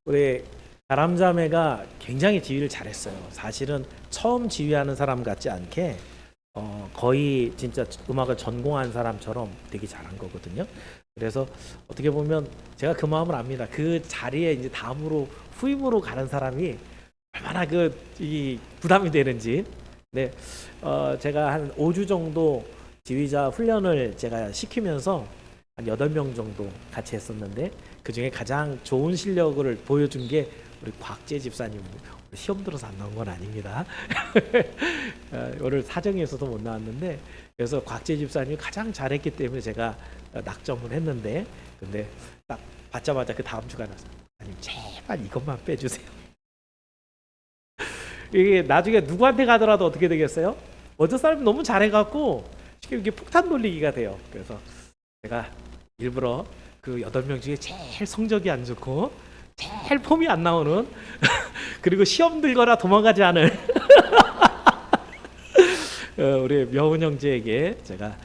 우리 가람자매가 굉장히 지휘를 잘했어요. 사실은 처음 지휘하는 사람 같지 않게 거의 진짜 음악을 전공한 사람처럼 되게 잘한 거거든요. 그래서 어떻게 보면 제가 그 마음을 압니다. 그 자리에 이제 다음으로 후임으로 가는 사람이 얼마나 이 부담이 되는지. 네, 제가 한 5주 정도 지휘자 훈련을 제가 시키면서 한 8명 정도 같이 했었는데 그 중에 가장 좋은 실력을 보여준 게 우리 곽재 집사님. 시험 들어서 안 나온 건 아닙니다. 오늘 사정에서도 못 나왔는데 그래서 곽재 집사님이 가장 잘했기 때문에 제가 낙점을 했는데 근데 딱 받자마자 그 다음 주가 나서 아님 제발 이것만 빼주세요. 이게 나중에 누구한테 가더라도 어떻게 되겠어요? 어떤 사람이 너무 잘해갖고 쉽게 이게 폭탄 돌리기가 돼요. 그래서 제가 일부러 그 8명 중에 제일 성적이 안 좋고 제일 폼이 안 나오는 그리고 시험 들거나 도망가지 않을 우리 명훈 형제에게 제가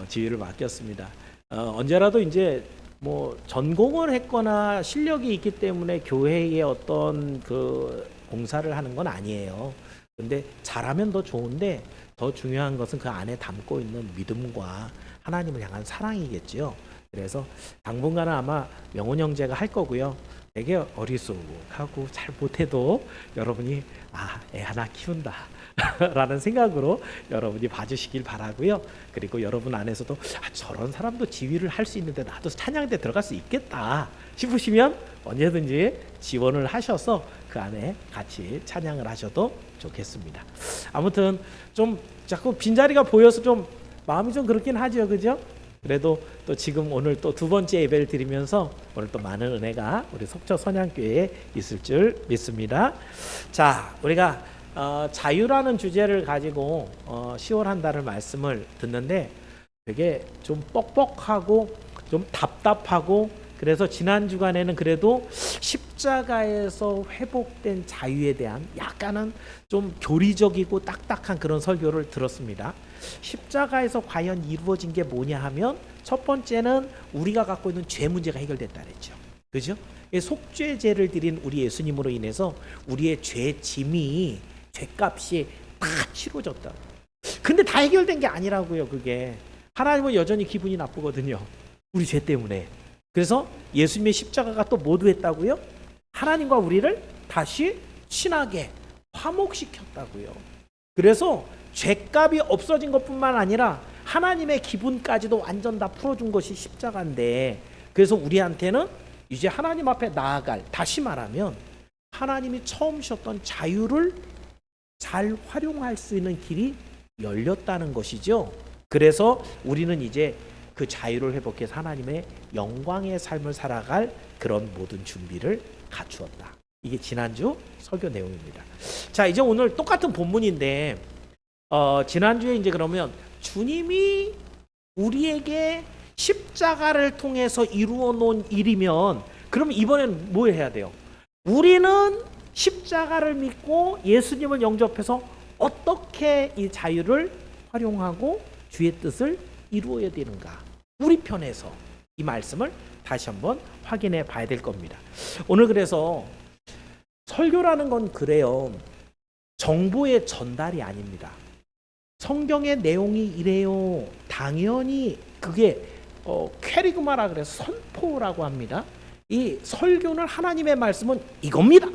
지휘를 맡겼습니다. 언제라도 이제 뭐 전공을 했거나 실력이 있기 때문에 교회의 어떤 그 봉사를 하는 건 아니에요. 근데 잘하면 더 좋은데 더 중요한 것은 그 안에 담고 있는 믿음과 하나님을 향한 사랑이겠죠. 그래서 당분간은 아마 명훈 형제가 할 거고요. 되게 어리숙하고 잘 못해도 여러분이 애 하나 키운다 라는 생각으로 여러분이 봐주시길 바라고요. 그리고 여러분 안에서도 저런 사람도 지휘를 할 수 있는데 나도 찬양대 들어갈 수 있겠다 싶으시면 언제든지 지원을 하셔서 그 안에 같이 찬양을 하셔도 좋겠습니다. 아무튼 좀 자꾸 빈자리가 보여서 좀 마음이 좀 그렇긴 하죠, 그죠? 그래도 또 지금 오늘 또 2번째 예배를 드리면서 오늘 또 많은 은혜가 우리 속초 선양교회에 있을 줄 믿습니다. 자, 우리가 자유라는 주제를 가지고 10월 한 달을 말씀을 듣는데 되게 좀 뻑뻑하고 좀 답답하고 그래서 지난 주간에는 그래도 십자가에서 회복된 자유에 대한 약간은 좀 교리적이고 딱딱한 그런 설교를 들었습니다. 십자가에서 과연 이루어진 게 뭐냐 하면 첫 번째는 우리가 갖고 있는 죄 문제가 해결됐다 그랬죠. 그죠? 속죄제를 드린 우리 예수님으로 인해서 우리의 죄 짐이 죄값이 다 치러졌다. 근데 다 해결된 게 아니라고요. 그게 하나님은 여전히 기분이 나쁘거든요. 우리 죄 때문에. 그래서 예수님의 십자가가 또 모두 했다고요? 하나님과 우리를 다시 친하게 화목시켰다고요. 그래서 죄값이 없어진 것뿐만 아니라 하나님의 기분까지도 완전 다 풀어준 것이 십자가인데 그래서 우리한테는 이제 하나님 앞에 나아갈, 다시 말하면 하나님이 처음 주셨던 자유를 잘 활용할 수 있는 길이 열렸다는 것이죠. 그래서 우리는 이제 그 자유를 회복해서 하나님의 영광의 삶을 살아갈 그런 모든 준비를 갖추었다. 이게 지난주 설교 내용입니다. 자, 이제 오늘 똑같은 본문인데 지난주에 이제 그러면 주님이 우리에게 십자가를 통해서 이루어 놓은 일이면 그럼 이번엔 뭐 해야 돼요? 우리는 십자가를 믿고 예수님을 영접해서 어떻게 이 자유를 활용하고 주의 뜻을 이루어야 되는가? 우리 편에서 이 말씀을 다시 한번 확인해 봐야 될 겁니다. 오늘 그래서 설교라는 건 그래요. 정보의 전달이 아닙니다. 성경의 내용이 이래요. 당연히 그게 캐리그마라 그래서 선포라고 합니다. 이 설교는 하나님의 말씀은 이겁니다.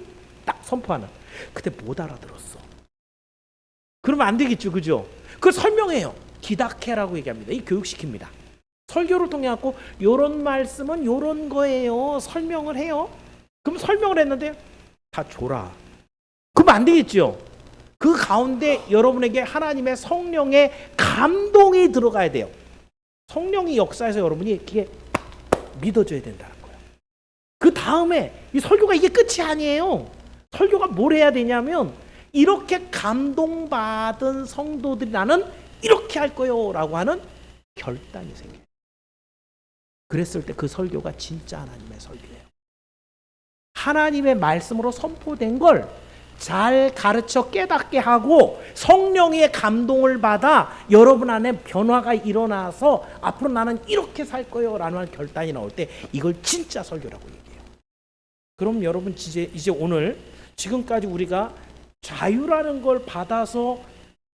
딱 선포하는. 근데 못 알아들었어. 그러면 안 되겠죠, 그죠? 그걸 설명해요. 디다케라고 얘기합니다. 이 교육시킵니다. 설교를 통해 갖고 요런 말씀은 요런 거예요. 설명을 해요. 그럼 설명을 했는데 다 줘라. 그러면 안 되겠죠. 그 가운데 여러분에게 하나님의 성령의 감동이 들어가야 돼요. 성령이 역사해서 여러분이 이게 믿어줘야 된다는 거예요. 그 다음에 이 설교가 이게 끝이 아니에요. 설교가 뭘 해야 되냐면 이렇게 감동받은 성도들이 나는 이렇게 할 거예요 라고 하는 결단이 생겨요. 그랬을 때 그 설교가 진짜 하나님의 설교예요. 하나님의 말씀으로 선포된 걸 잘 가르쳐 깨닫게 하고 성령의 감동을 받아 여러분 안에 변화가 일어나서 앞으로 나는 이렇게 살 거예요 라는 결단이 나올 때 이걸 진짜 설교라고 얘기해요. 그럼 여러분 이제 오늘 지금까지 우리가 자유라는 걸 받아서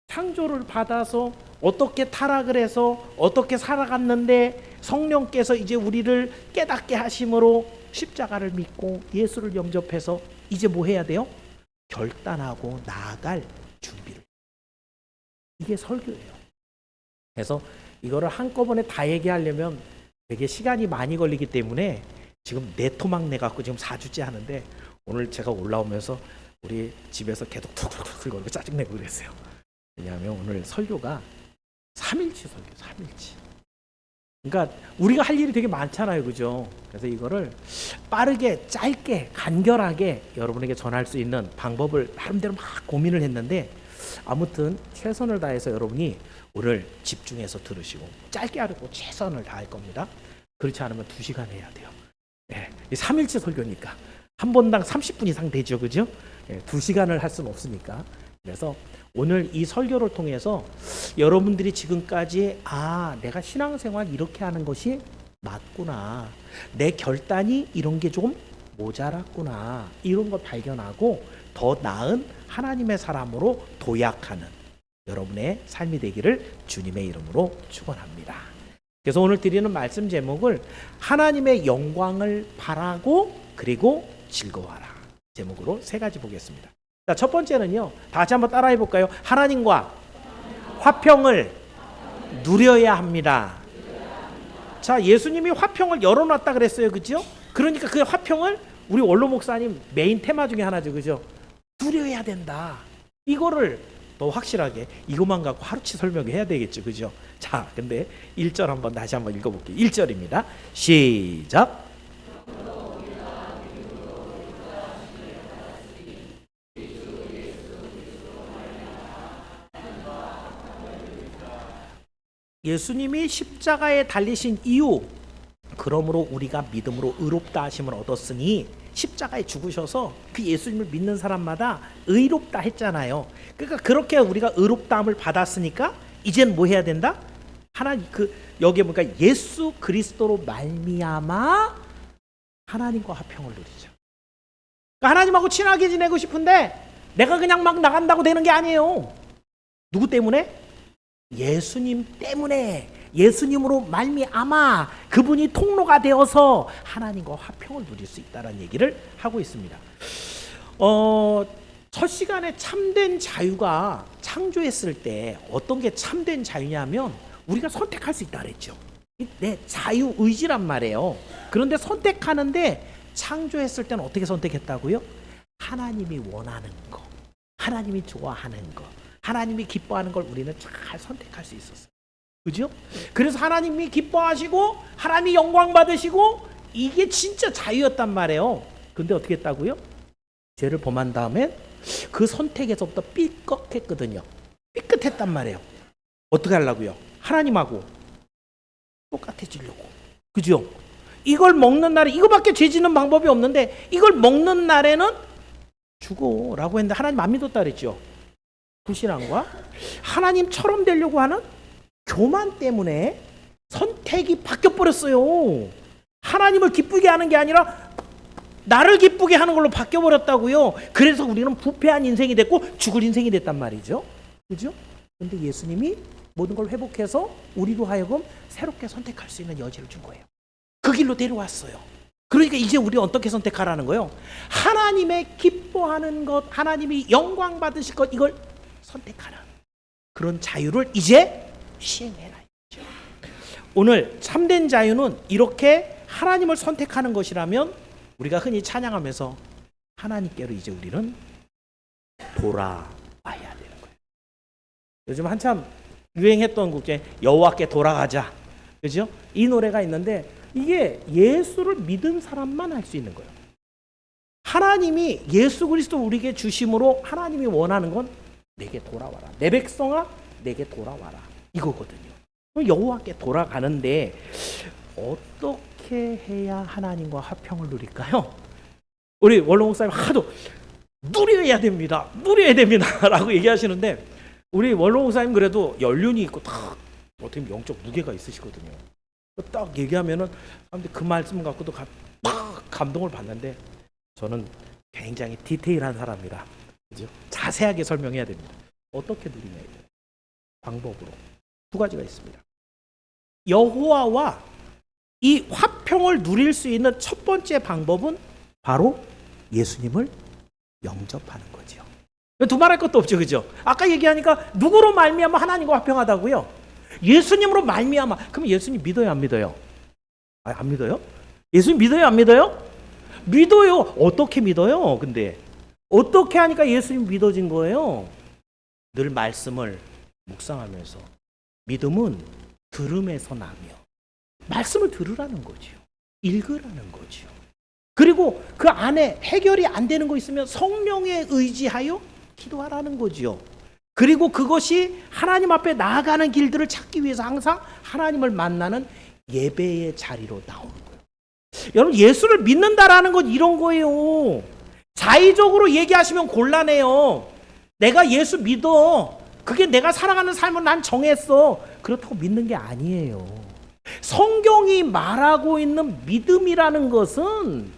창조를 받아서 어떻게 타락을 해서 어떻게 살아갔는데 성령께서 이제 우리를 깨닫게 하심으로 십자가를 믿고 예수를 영접해서 이제 뭐 해야 돼요? 결단하고 나아갈 준비를. 이게 설교예요. 그래서 이거를 한꺼번에 다 얘기하려면 되게 시간이 많이 걸리기 때문에 지금 내 토막 내갖고 지금 4주째 하는데 오늘 제가 올라오면서 우리 집에서 계속 툭툭툭 걸고 짜증내고 그랬어요. 왜냐하면 오늘 설교가 3일치 설교, 3일치. 그러니까 우리가 할 일이 되게 많잖아요, 그죠? 그래서 이거를 빠르게, 짧게, 간결하게 여러분에게 전할 수 있는 방법을 나름대로 막 고민을 했는데 아무튼 최선을 다해서 여러분이 오늘 집중해서 들으시고 짧게 하려고 최선을 다할 겁니다. 그렇지 않으면 2시간 해야 돼요. 네, 3일치 설교니까 한 번당 30분 이상 되죠, 그죠? 네, 2시간을 할 수는 없으니까. 그래서 오늘 이 설교를 통해서 여러분들이 지금까지 내가 신앙생활 이렇게 하는 것이 맞구나, 내 결단이 이런 게 조금 모자랐구나, 이런 걸 발견하고 더 나은 하나님의 사람으로 도약하는 여러분의 삶이 되기를 주님의 이름으로 축원합니다. 그래서 오늘 드리는 말씀 제목을 하나님의 영광을 바라고 그리고 즐거워하라 제목으로 3가지 보겠습니다. 자, 첫 번째는요, 다 같이 한번 따라해 볼까요? 하나님과 화평을 누려야 합니다. 자, 예수님이 화평을 열어놨다 그랬어요, 그죠? 그러니까 그 화평을 우리 원로 목사님 메인 테마 중에 하나죠, 그죠? 누려야 된다. 이거를 더 확실하게 이것만 갖고 하루치 설명해야 되겠죠, 그죠? 자, 근데 1절 한번 다시 한번 읽어볼게요. 1절입니다. 시작. 예수님이 십자가에 달리신 이유, 그러므로 우리가 믿음으로 의롭다 하심을 얻었으니 십자가에 죽으셔서 그 예수님을 믿는 사람마다 의롭다 했잖아요. 그러니까 그렇게 우리가 의롭다함을 받았으니까 이제는 뭐 해야 된다? 하나님, 여기에 보니까 예수 그리스도로 말미암아 하나님과 화평을 누리죠. 그러니까 하나님하고 친하게 지내고 싶은데 내가 그냥 막 나간다고 되는 게 아니에요. 누구 때문에? 예수님 때문에, 예수님으로 말미암아 그분이 통로가 되어서 하나님과 화평을 누릴 수 있다는 얘기를 하고 있습니다. 첫 시간에 참된 자유가 창조했을 때 어떤 게 참된 자유냐면 우리가 선택할 수 있다 그랬죠. 내 자유 의지란 말이에요. 그런데 선택하는데 창조했을 때는 어떻게 선택했다고요? 하나님이 원하는 거, 하나님이 좋아하는 거, 하나님이 기뻐하는 걸 우리는 잘 선택할 수 있었어요. 그죠? 그래서 하나님이 기뻐하시고 하나님이 영광 받으시고 이게 진짜 자유였단 말이에요. 근데 어떻게 했다고요? 죄를 범한 다음에 그 선택에서부터 삐걱했거든요. 삐끗했단 말이에요. 어떻게 하려고요? 하나님하고 똑같아지려고. 그죠? 이걸 먹는 날에 이거밖에 죄 짓는 방법이 없는데 이걸 먹는 날에는 죽어라고 했는데 하나님 안 믿었다 그랬죠. 불신앙과 하나님처럼 되려고 하는 교만 때문에 선택이 바뀌어버렸어요. 하나님을 기쁘게 하는 게 아니라 나를 기쁘게 하는 걸로 바뀌어버렸다고요. 그래서 우리는 부패한 인생이 됐고 죽을 인생이 됐단 말이죠. 그죠? 근데 예수님이 모든 걸 회복해서 우리로 하여금 새롭게 선택할 수 있는 여지를 준 거예요. 그 길로 데려왔어요. 그러니까 이제 우리 어떻게 선택하라는 거예요? 하나님의 기뻐하는 것, 하나님이 영광 받으실 것, 이걸 선택하는 그런 자유를 이제 시행해라. 오늘 참된 자유는 이렇게 하나님을 선택하는 것이라면 우리가 흔히 찬양하면서 하나님께로 이제 우리는 돌아와야 되는 거예요. 요즘 한참 유행했던 곡 중에 여호와께 돌아가자, 그죠? 이 노래가 있는데 이게 예수를 믿은 사람만 할 수 있는 거예요. 하나님이 예수 그리스도 우리에게 주심으로 하나님이 원하는 건 내게 돌아와라. 내 백성아 내게 돌아와라. 이거거든요. 여호와께 돌아가는데 어떻게 해야 하나님과 화평을 누릴까요? 우리 원로 목사님 하도 누려야 됩니다. 누려야 됩니다. 라고 얘기하시는데 우리 원로 목사님 그래도 연륜이 있고 딱 어떻게 보면 영적 무게가 있으시거든요. 딱 얘기하면은 사람들이 그 말씀 갖고도 막 감동을 받는데 저는 굉장히 디테일한 사람이라 그죠? 자세하게 설명해야 됩니다. 어떻게 누리냐 이거예요. 방법으로 두 가지가 있습니다. 여호와와 이 화평을 누릴 수 있는 첫 번째 방법은 바로 예수님을 영접하는 거죠. 두말할 것도 없죠, 그죠? 아까 얘기하니까 누구로 말미암아 하나님과 화평하다고요? 예수님으로 말미암아. 그럼 예수님 믿어요, 안 믿어요? 안 믿어요? 예수님 믿어요, 안 믿어요? 믿어요. 어떻게 믿어요? 근데 어떻게 하니까 예수님 믿어진 거예요? 늘 말씀을 묵상하면서. 믿음은 들음에서 나며 말씀을 들으라는 거죠. 읽으라는 거죠. 그리고 그 안에 해결이 안 되는 거 있으면 성령에 의지하여 기도하라는 거죠. 그리고 그것이 하나님 앞에 나아가는 길들을 찾기 위해서 항상 하나님을 만나는 예배의 자리로 나오는 거예요. 여러분, 예수를 믿는다라는 건 이런 거예요. 자의적으로 얘기하시면 곤란해요. 내가 예수 믿어. 그게 내가 살아가는 삶을 난 정했어. 그렇다고 믿는 게 아니에요. 성경이 말하고 있는 믿음이라는 것은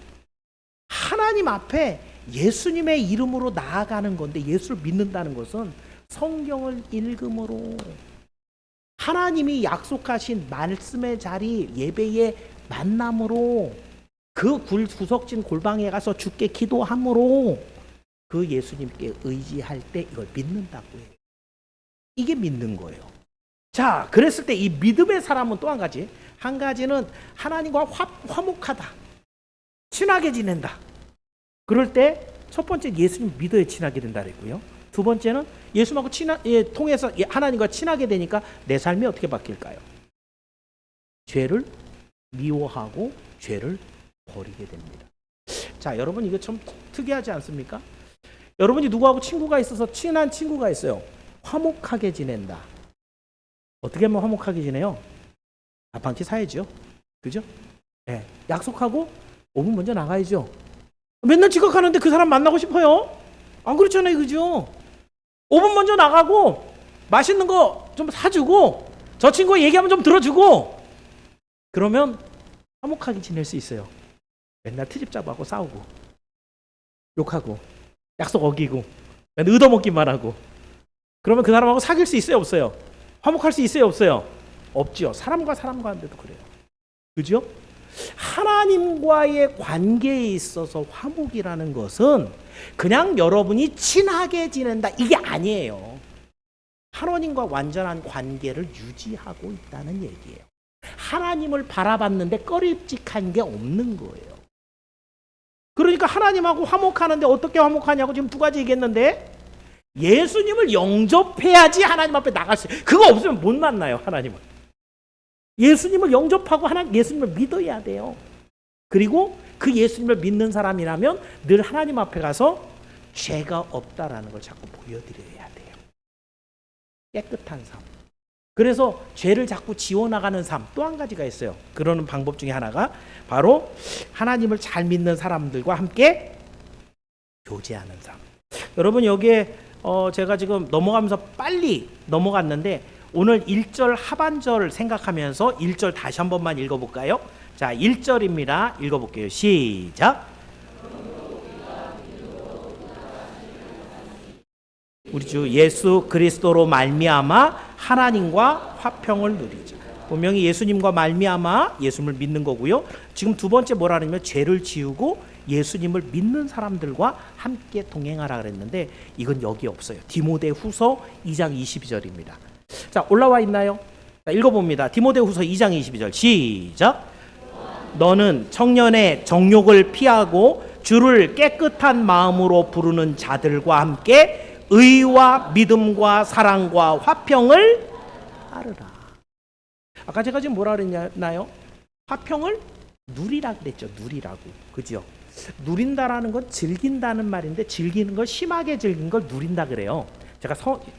하나님 앞에 예수님의 이름으로 나아가는 건데, 예수를 믿는다는 것은 성경을 읽음으로 하나님이 약속하신 말씀의 자리, 예배의 만남으로 그 구석진 골방에 가서 주께 기도함으로 그 예수님께 의지할 때 이걸 믿는다고 해요. 이게 믿는 거예요. 자, 그랬을 때 이 믿음의 사람은 또 한 가지는 하나님과 화목하다, 친하게 지낸다. 그럴 때 첫 번째 예수님 믿어야 친하게 된다 그랬고요. 두 번째는 예수님하고 통해서 하나님과 친하게 되니까 내 삶이 어떻게 바뀔까요? 죄를 미워하고 죄를 버리게 됩니다. 자, 여러분 이거 좀 특이하지 않습니까? 여러분이 누구하고 친구가 있어서 친한 친구가 있어요. 화목하게 지낸다. 어떻게 하면 화목하게 지내요? 밥 한 끼 사야죠. 그죠? 네. 약속하고 5분 먼저 나가야죠. 맨날 지각하는데 그 사람 만나고 싶어요? 안 그렇잖아요, 그죠? 5분 먼저 나가고 맛있는 거 좀 사주고 저 친구 얘기하면 좀 들어주고 그러면 화목하게 지낼 수 있어요. 맨날 트집 잡아하고 싸우고 욕하고 약속 어기고 맨날 얻어먹기만 하고 그러면 그 사람하고 사귈 수 있어요, 없어요? 화목할 수 있어요, 없어요? 없죠. 사람과 사람과 한데도 그래요. 그죠? 하나님과의 관계에 있어서 화목이라는 것은 그냥 여러분이 친하게 지낸다 이게 아니에요. 하나님과 완전한 관계를 유지하고 있다는 얘기예요. 하나님을 바라봤는데 꺼림칙한 게 없는 거예요. 그러니까 하나님하고 화목하는데 어떻게 화목하냐고 지금 두 가지 얘기했는데 예수님을 영접해야지 하나님 앞에 나갈 수 있어요. 그거 없으면 못 만나요, 하나님을. 예수님을 영접하고 예수님을 믿어야 돼요. 그리고 그 예수님을 믿는 사람이라면 늘 하나님 앞에 가서 죄가 없다라는 걸 자꾸 보여드려야 돼요. 깨끗한 삶. 그래서 죄를 자꾸 지워나가는 삶 또 한 가지가 있어요. 그러는 방법 중에 하나가 바로 하나님을 잘 믿는 사람들과 함께 교제하는 삶. 여러분 여기에 제가 지금 넘어가면서 빨리 넘어갔는데 오늘 1절 하반절 생각하면서 1절 다시 한 번만 읽어볼까요? 자, 1절입니다. 읽어볼게요. 시작. 우리 주 예수 그리스도로 말미암아 하나님과 화평을 누리자. 분명히 예수님과 말미암아 예수님을 믿는 거고요. 지금 두 번째 뭐라냐면 죄를 지우고 예수님을 믿는 사람들과 함께 동행하라 그랬는데 이건 여기 없어요. 디모데후서 2장 22절입니다. 자, 올라와 있나요? 자, 읽어봅니다. 디모데후서 2장 22절 시작. 너는 청년의 정욕을 피하고 주를 깨끗한 마음으로 부르는 자들과 함께 의와 믿음과 사랑과 화평을 따르라. 아까 제가 지금 뭐라 그랬나요? 화평을 누리라 그랬죠. 누리라고. 그죠? 누린다라는 건 즐긴다는 말인데 즐기는 걸 심하게 즐긴 걸 누린다 그래요. 제가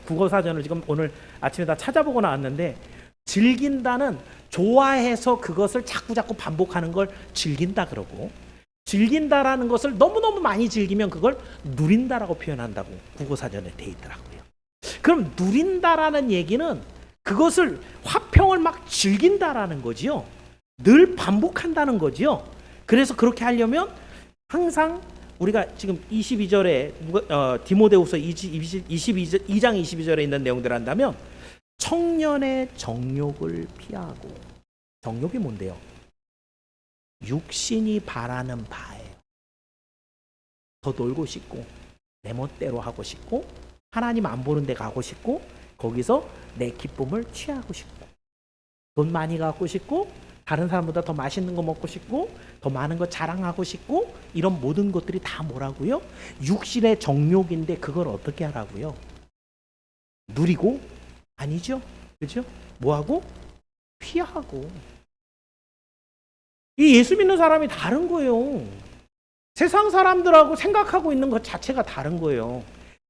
국어사전을 지금 오늘 아침에 다 찾아보고 나왔는데 즐긴다는 좋아해서 그것을 자꾸 반복하는 걸 즐긴다 그러고 즐긴다라는 것을 너무너무 많이 즐기면 그걸 누린다라고 표현한다고 국어사전에 돼 있더라고요. 그럼 누린다라는 얘기는 그것을 화평을 막 즐긴다라는 거지요. 늘 반복한다는 거지요. 그래서 그렇게 하려면 항상 우리가 지금 22절에 디모데후서 22장 22절에 있는 내용들을 한다면 청년의 정욕을 피하고, 정욕이 뭔데요? 육신이 바라는 바예요. 더 놀고 싶고 내 멋대로 하고 싶고 하나님 안 보는 데 가고 싶고 거기서 내 기쁨을 취하고 싶고 돈 많이 갖고 싶고 다른 사람보다 더 맛있는 거 먹고 싶고 더 많은 거 자랑하고 싶고 이런 모든 것들이 다 뭐라고요? 육신의 정욕인데 그걸 어떻게 하라고요? 누리고? 아니죠. 그죠? 뭐하고? 피하고. 이 예수 믿는 사람이 다른 거예요. 세상 사람들하고 생각하고 있는 것 자체가 다른 거예요.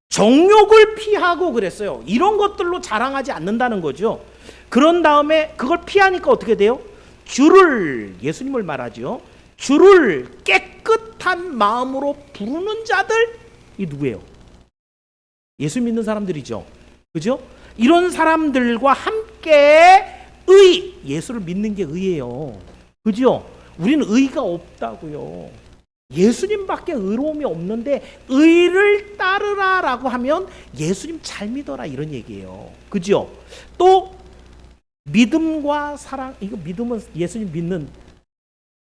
정욕을 피하고 그랬어요. 이런 것들로 자랑하지 않는다는 거죠. 그런 다음에 그걸 피하니까 어떻게 돼요? 주를, 예수님을 말하죠. 주를 깨끗한 마음으로 부르는 자들, 이 누구예요? 예수 믿는 사람들이죠. 그죠? 이런 사람들과 함께 예수를 믿는 게 의예요. 그죠? 우리는 의가 없다고요. 예수님밖에 의로움이 없는데 의를 따르라라고 하면 예수님 잘 믿어라 이런 얘기예요. 그죠? 또 믿음과 사랑, 이거 믿음은 예수님 믿는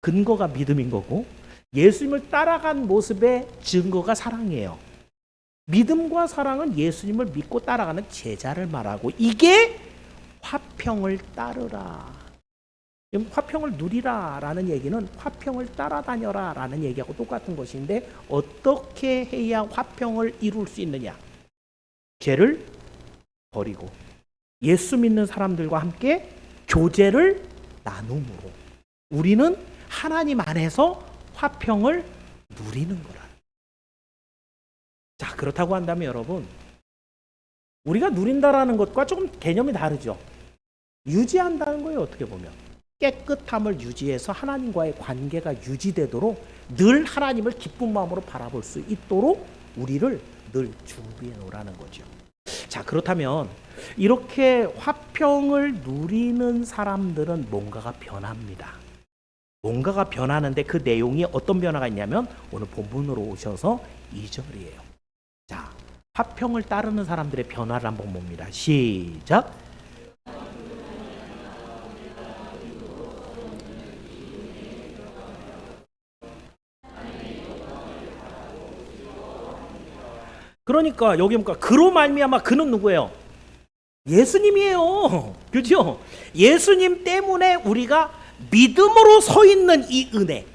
근거가 믿음인 거고 예수님을 따라간 모습의 증거가 사랑이에요. 믿음과 사랑은 예수님을 믿고 따라가는 제자를 말하고 이게 화평을 따르라. 화평을 누리라 라는 얘기는 화평을 따라다녀라 라는 얘기하고 똑같은 것인데 어떻게 해야 화평을 이룰 수 있느냐? 죄를 버리고 예수 믿는 사람들과 함께 교제를 나눔으로 우리는 하나님 안에서 화평을 누리는 거라. 자, 그렇다고 한다면 여러분, 우리가 누린다라는 것과 조금 개념이 다르죠. 유지한다는 거예요. 어떻게 보면 깨끗함을 유지해서 하나님과의 관계가 유지되도록 늘 하나님을 기쁜 마음으로 바라볼 수 있도록 우리를 늘 준비해 놓으라는 거죠. 자, 그렇다면 이렇게 화평을 누리는 사람들은 뭔가가 변합니다. 뭔가가 변하는데 그 내용이 어떤 변화가 있냐면 오늘 본문으로 오셔서 2절이에요. 자, 화평을 따르는 사람들의 변화를 한번 봅니다. 시작. 그러니까 여기 보니까 그로 말미암아 그는 누구예요? 예수님이에요. 그렇죠? 예수님 때문에 우리가 믿음으로 서 있는 이 은혜.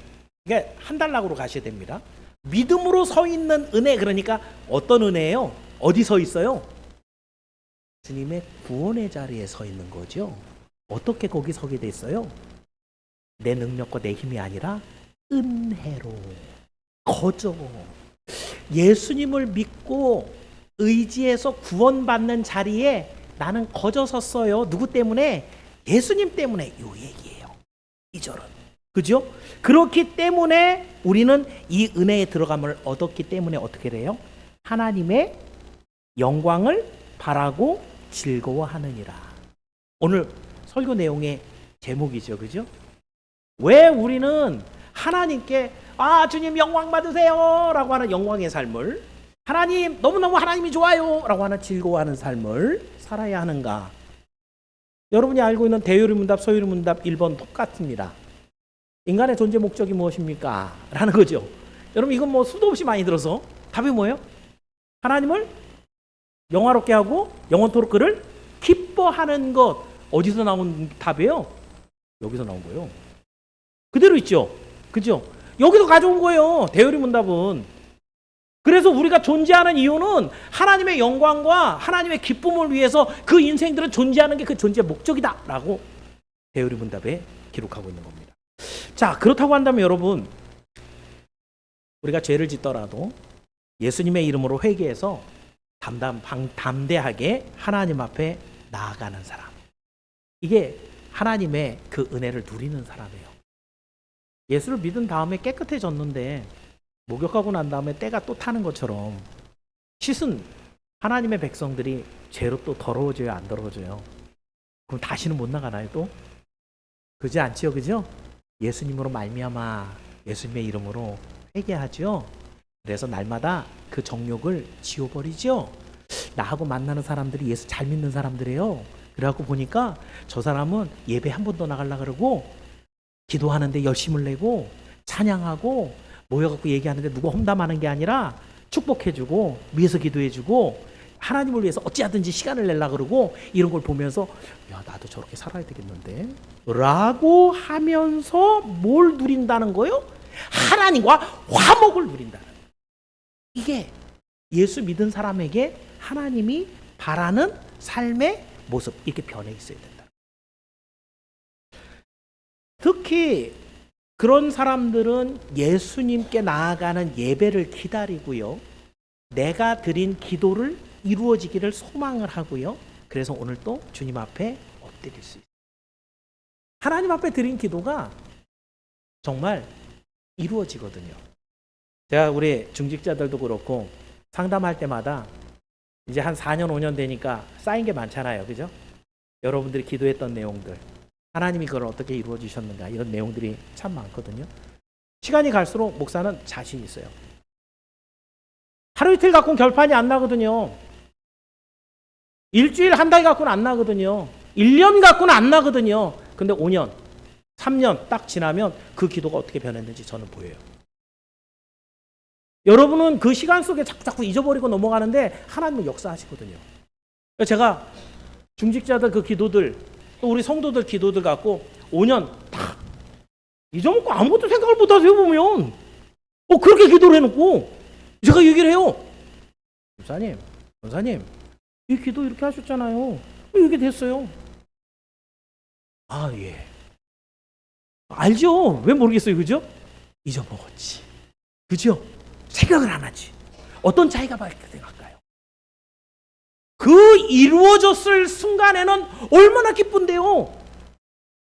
그러니까 한 단락으로 가셔야 됩니다. 믿음으로 서 있는 은혜. 그러니까 어떤 은혜예요? 어디 서 있어요? 예수님의 구원의 자리에 서 있는 거죠. 어떻게 거기 서게 됐어요? 내 능력과 내 힘이 아니라 은혜로 거저. 예수님을 믿고 의지해서 구원받는 자리에 나는 거저 섰어요. 누구 때문에? 예수님 때문에. 이 얘기예요. 2절은. 그죠? 그렇기 때문에 우리는 이 은혜에 들어감을 얻었기 때문에 어떻게 돼요? 하나님의 영광을 바라고 즐거워하느니라. 오늘 설교 내용의 제목이죠. 그죠? 왜 우리는 하나님께 주님 영광 받으세요 라고 하는 영광의 삶을, 하나님 너무너무 하나님이 좋아요 라고 하는 즐거워하는 삶을 살아야 하는가? 여러분이 알고 있는 대요리문답 소요리문답 1번 똑같습니다. 인간의 존재 목적이 무엇입니까? 라는 거죠. 여러분 이건 뭐 수도 없이 많이 들어서 답이 뭐예요? 하나님을 영화롭게 하고 영원토록 그를 기뻐하는 것. 어디서 나온 답이에요? 여기서 나온 거예요. 그대로 있죠. 그죠? 여기서 가져온 거예요. 대요리문답은. 그래서 우리가 존재하는 이유는 하나님의 영광과 하나님의 기쁨을 위해서 그 인생들은 존재하는 게 그 존재의 목적이다 라고 대요리문답에 기록하고 있는 겁니다. 자, 그렇다고 한다면 여러분, 우리가 죄를 짓더라도 예수님의 이름으로 회개해서 담대하게 하나님 앞에 나아가는 사람, 이게 하나님의 그 은혜를 누리는 사람이에요. 예수를 믿은 다음에 깨끗해졌는데 목욕하고 난 다음에 때가 또 타는 것처럼 씻은 하나님의 백성들이 죄로 또 더러워져요, 안 더러워져요? 그럼 다시는 못 나가나요 또? 그지 않지요, 그죠? 예수님으로 말미암아 예수님의 이름으로 회개하죠. 그래서 날마다 그 정욕을 지워버리죠. 나하고 만나는 사람들이 예수 잘 믿는 사람들이에요. 그래갖고 보니까 저 사람은 예배 한 번 더 나가려고 그러고 기도하는데 열심을 내고 찬양하고 모여갖고 얘기하는데 누가 험담하는 게 아니라 축복해주고 위해서 기도해주고 하나님을 위해서 어찌하든지 시간을 내려고 그러고 이런 걸 보면서 야 나도 저렇게 살아야 되겠는데 라고 하면서 뭘 누린다는 거요? 하나님과 화목을 누린다는 거예요. 이게 예수 믿은 사람에게 하나님이 바라는 삶의 모습, 이렇게 변해 있어야 된다. 특히 그런 사람들은 예수님께 나아가는 예배를 기다리고요, 내가 드린 기도를 이루어지기를 소망을 하고요, 그래서 오늘 또 주님 앞에 엎드릴 수 있어요. 하나님 앞에 드린 기도가 정말 이루어지거든요. 제가 우리 중직자들도 그렇고 상담할 때마다 이제 한 4년 5년 되니까 쌓인 게 많잖아요, 그죠? 여러분들이 기도했던 내용들, 하나님이 그걸 어떻게 이루어 주셨는가, 이런 내용들이 참 많거든요. 시간이 갈수록 목사는 자신 있어요. 하루 이틀 갖고는 결판이 안 나거든요. 일주일 한 달 갖고는 안 나거든요. 1년 갖고는 안 나거든요. 근데 5년 3년 딱 지나면 그 기도가 어떻게 변했는지 저는 보여요. 여러분은 그 시간 속에 자꾸 잊어버리고 넘어가는데 하나님은 역사하시거든요. 제가 중직자들 그 기도들, 또 우리 성도들 기도들 갖고 5년 다 잊어먹고 아무것도 생각을 못 하세요, 보면. 그렇게 기도를 해놓고 제가 얘기를 해요. 전사님, 이 기도 이렇게 하셨잖아요. 이렇게 됐어요. 아, 예. 알죠? 왜 모르겠어요, 그죠? 잊어먹었지. 그죠? 생각을 안 하지. 어떤 차이가 발생할까요? 그 이루어졌을 순간에는 얼마나 기쁜데요.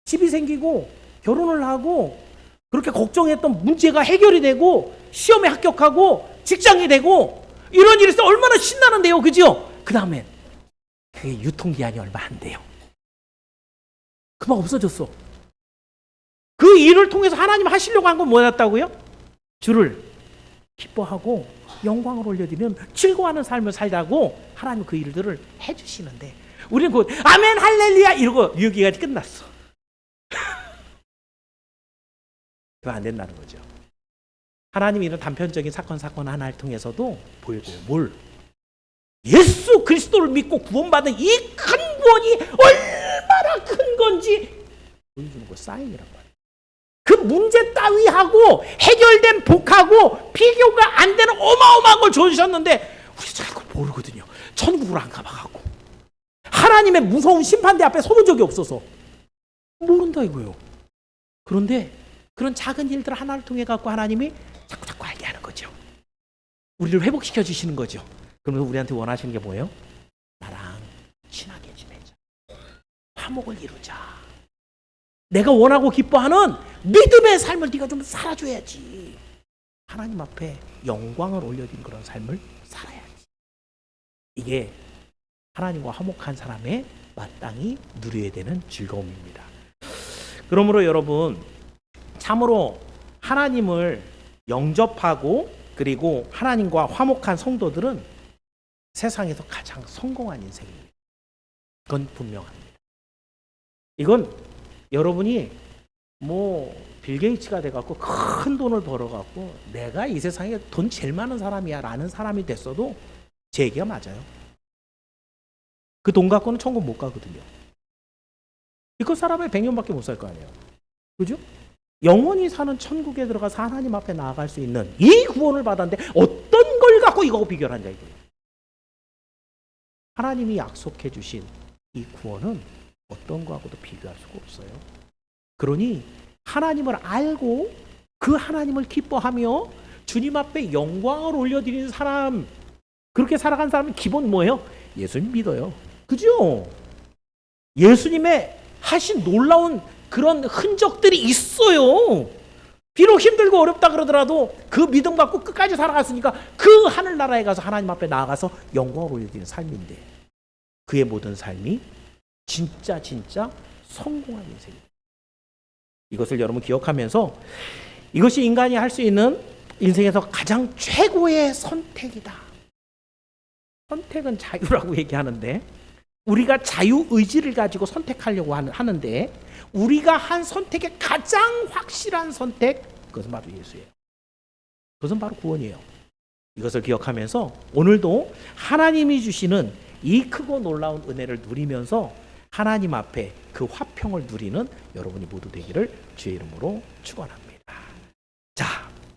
집이 생기고 결혼을 하고 그렇게 걱정했던 문제가 해결이 되고 시험에 합격하고 직장이 되고 이런 일이 있어 얼마나 신나는데요, 그죠? 그 다음에 그게 유통기한이 얼마 안 돼요. 금방 없어졌어. 그 일을 통해서 하나님 하시려고 한 건 뭐였다고요? 주를 기뻐하고 영광을 올려드리는 즐거워하는 삶을 살자고 하나님 그 일들을 해주시는데 우리는 그 아멘 할렐루야 이러고 여기까지 끝났어. 그거 안 된다는 거죠. 하나님이 이런 단편적인 사건 하나를 통해서도 보여줘요. 뭘? 예수 그리스도를 믿고 구원받은 이 큰 구원이 얼마나 큰 건지 보여주는 거, 사인이란 말이에요. 그 문제 따위하고 해결된 복하고 비교가 안 되는 어마어마한 걸 주셨는데 우리 잘 그걸 모르거든요. 천국으로 안 가봐가고 하나님의 무서운 심판대 앞에 서본 적이 없어서 모른다 이거예요. 그런데 그런 작은 일들 하나를 통해 갖고 하나님이 자꾸 알게 하는 거죠. 우리를 회복시켜 주시는 거죠. 그러면 우리한테 원하시는 게 뭐예요? 나랑 친하게 지내자. 화목을 이루자. 내가 원하고 기뻐하는 믿음의 삶을 네가 좀 살아줘야지. 하나님 앞에 영광을 올려드리는 그런 삶을 살아야지. 이게 하나님과 화목한 사람의 마땅히 누려야 되는 즐거움입니다. 그러므로 여러분, 참으로 하나님을 영접하고 그리고 하나님과 화목한 성도들은 세상에서 가장 성공한 인생입니다. 그건 분명합니다. 이건 여러분이 빌 게이츠가 돼갖고 큰 돈을 벌어갖고 내가 이 세상에 돈 제일 많은 사람이야 라는 사람이 됐어도 제 얘기가 맞아요. 그 돈 갖고는 천국 못 가거든요. 이거 사람의 100년밖에 못 살 거 아니에요. 그죠? 영원히 사는 천국에 들어가서 하나님 앞에 나아갈 수 있는 이 구원을 받았는데 어떤 걸 갖고 이거하고 비교를 한다 이거예요. 하나님이 약속해 주신 이 구원은 어떤 거하고도 비교할 수가 없어요. 그러니 하나님을 알고 그 하나님을 기뻐하며 주님 앞에 영광을 올려드리는 사람, 그렇게 살아간 사람은 기본 뭐예요? 예수님 믿어요. 그죠? 예수님의 하신 놀라운 그런 흔적들이 있어요. 비록 힘들고 어렵다 그러더라도 그 믿음 갖고 끝까지 살아갔으니까 그 하늘나라에 가서 하나님 앞에 나아가서 영광을 올려드리는 삶인데 그의 모든 삶이 진짜 성공한 인생입니다. 이것을 여러분 기억하면서 이것이 인간이 할 수 있는 인생에서 가장 최고의 선택이다. 선택은 자유라고 얘기하는데 우리가 자유의지를 가지고 선택하려고 하는데 우리가 한 선택의 가장 확실한 선택, 그것은 바로 예수예요. 그것은 바로 구원이에요. 이것을 기억하면서 오늘도 하나님이 주시는 이 크고 놀라운 은혜를 누리면서 하나님 앞에 그 화평을 누리는 여러분이 모두 되기를 주의 이름으로 축원합니다. 자,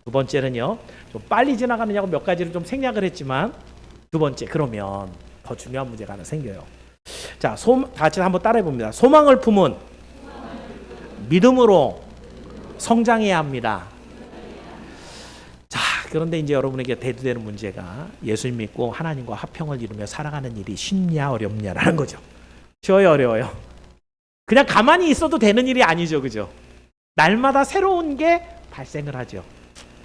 두 번째는요. 좀 빨리 지나가느냐고 몇 가지를 좀 생략을 했지만 두 번째, 그러면 더 중요한 문제가 하나 생겨요. 자, 다 같이 한번 따라해 봅니다. 소망을 품은 믿음으로 성장해야 합니다. 자, 그런데 이제 여러분에게 대두되는 문제가 예수님 믿고 하나님과 화평을 이루며 살아가는 일이 쉽냐 어렵냐라는 거죠. 쉬워요, 어려워요? 그냥 가만히 있어도 되는 일이 아니죠, 그죠? 날마다 새로운 게 발생을 하죠.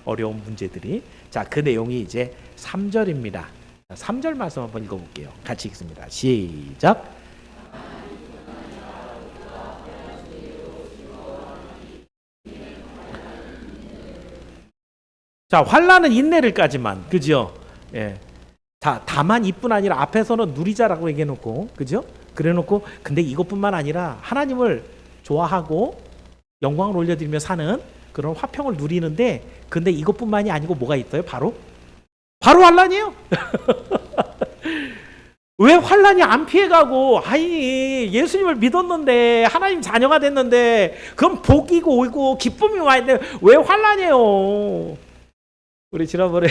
어려운 문제들이. 자, 그 내용이 이제 3절입니다. 3절 말씀 한번 읽어볼게요. 같이 읽습니다. 시작. 자, 환난은 인내를까지만, 그죠? 예. 다만 이뿐 아니라 앞에서는 누리자라고 얘기해놓고, 그죠? 그래놓고 근데 이것뿐만 아니라 하나님을 좋아하고 영광을 올려드리며 사는 그런 화평을 누리는데, 근데 이것뿐만이 아니고 뭐가 있어요? 바로 환난이에요. 왜 환난이 안 피해가고, 아니 예수님을 믿었는데 하나님 자녀가 됐는데 그건 복이고 오고 기쁨이 와야 돼. 왜 환난이에요? 우리 지난번에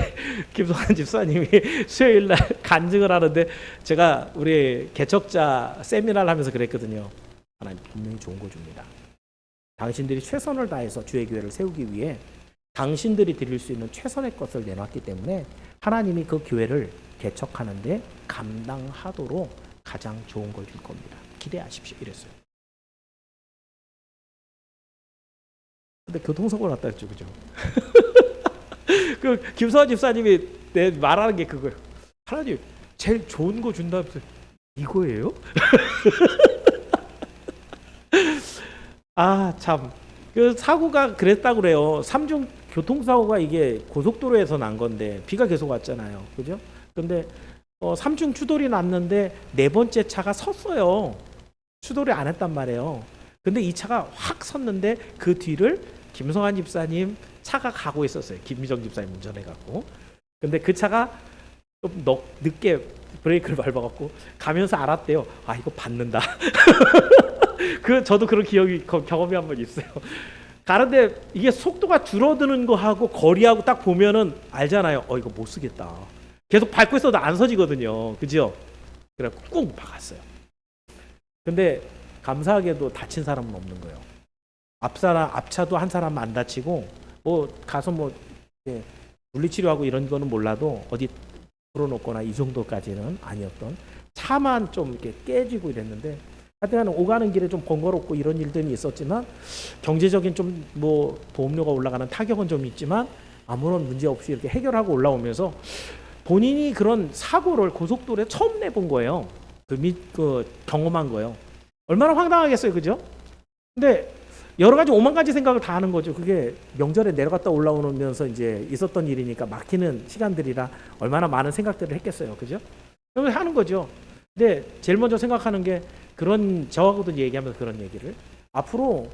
김성환 집사님이 수요일날 간증을 하는데 제가 우리 개척자 세미나를 하면서 그랬거든요. 하나님 분명히 좋은 거 줍니다. 당신들이 최선을 다해서 주의 교회를 세우기 위해 당신들이 드릴 수 있는 최선의 것을 내놨기 때문에 하나님이 그 교회를 개척하는데 감당하도록 가장 좋은 걸 줄 겁니다. 기대하십시오. 이랬어요. 근데 교통사고가 났다 했죠. 그죠? 그 김서환 집사님이 내 말하는 게 그거예요. 하나님 제일 좋은 거 준다면서 이거예요? 아, 참. 그 사고가 그랬다고 그래요. 3중 교통사고가 이게 고속도로에서 난 건데 비가 계속 왔잖아요. 그죠? 근데 3중 추돌이 났는데 네 번째 차가 섰어요. 추돌이 안 했단 말이에요. 근데 이 차가 확 섰는데 그 뒤를 김성환 집사님 차가 가고 있었어요. 김미정 집사님 운전해갖고. 근데 그 차가 좀 늦게 브레이크를 밟아갖고 가면서 알았대요. 아, 이거 받는다. 저도 그런 경험이 한 번 있어요. 가는데 이게 속도가 줄어드는 거하고 거리하고 딱 보면은 알잖아요. 이거 못 쓰겠다. 계속 밟고 있어도 안 서지거든요. 그죠? 그래갖고 꾹 박았어요. 근데 감사하게도 다친 사람은 없는 거예요. 앞차도 한 사람 안 다치고 가서 물리치료하고 이런 거는 몰라도 어디 풀어놓거나 이 정도까지는 아니었던, 차만 좀 이렇게 깨지고 이랬는데 하여튼 오가는 길에 좀 번거롭고 이런 일들이 있었지만 경제적인 좀 보험료가 올라가는 타격은 좀 있지만 아무런 문제 없이 이렇게 해결하고 올라오면서 본인이 그런 사고를 고속도로에 처음 내본 거예요. 경험한 거예요. 얼마나 황당하겠어요, 그죠? 근데 여러 가지 5만 가지 생각을 다 하는 거죠. 그게 명절에 내려갔다 올라오면서 이제 있었던 일이니까 막히는 시간들이라 얼마나 많은 생각들을 했겠어요, 그죠? 그래서 하는 거죠. 근데 제일 먼저 생각하는 게 저하고도 얘기하면서 그런 얘기를, 앞으로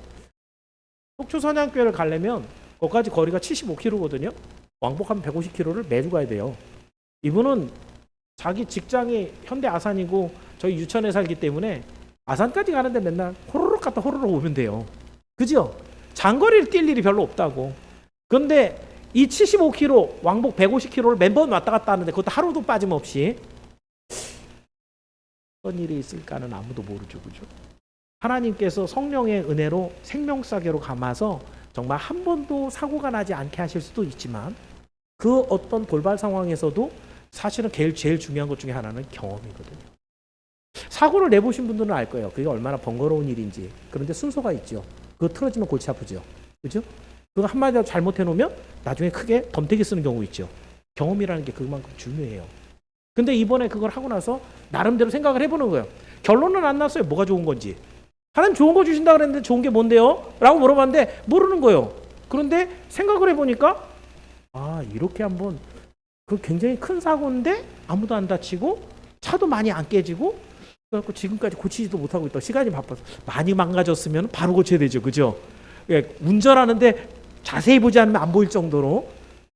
속초선양교회를 가려면 거기까지 거리가 75km거든요. 왕복하면 150km를 매주 가야 돼요. 이분은 자기 직장이 현대 아산이고 저희 유천에 살기 때문에 아산까지 가는데 맨날 호로록 갔다 호로록 오면 돼요. 그죠? 장거리를 뛸 일이 별로 없다고. 그런데 이 75km, 왕복 150km를 매번 왔다 갔다 하는데 그것도 하루도 빠짐없이 어떤 일이 있을까는 아무도 모르죠. 그죠? 하나님께서 성령의 은혜로 생명사계로 감아서 정말 한 번도 사고가 나지 않게 하실 수도 있지만 그 어떤 돌발 상황에서도 사실은 제일 중요한 것 중에 하나는 경험이거든요. 사고를 내보신 분들은 알 거예요. 그게 얼마나 번거로운 일인지. 그런데 순서가 있죠. 그거 틀어지면 골치 아프죠. 그죠? 그거 한마디라도 잘못해 놓으면 나중에 크게 덤태기 쓰는 경우 있죠. 경험이라는 게 그만큼 중요해요. 근데 이번에 그걸 하고 나서 나름대로 생각을 해보는 거예요. 결론은 안 났어요. 뭐가 좋은 건지. 하나님 좋은 거 주신다 그랬는데 좋은 게 뭔데요? 라고 물어봤는데 모르는 거예요. 그런데 생각을 해보니까 이렇게 한번 그 굉장히 큰 사고인데 아무도 안 다치고 차도 많이 안 깨지고 그래갖고 지금까지 고치지도 못하고 있다. 시간이 바빠서 많이 망가졌으면 바로 고쳐야 되죠. 그죠? 운전하는데 자세히 보지 않으면 안 보일 정도로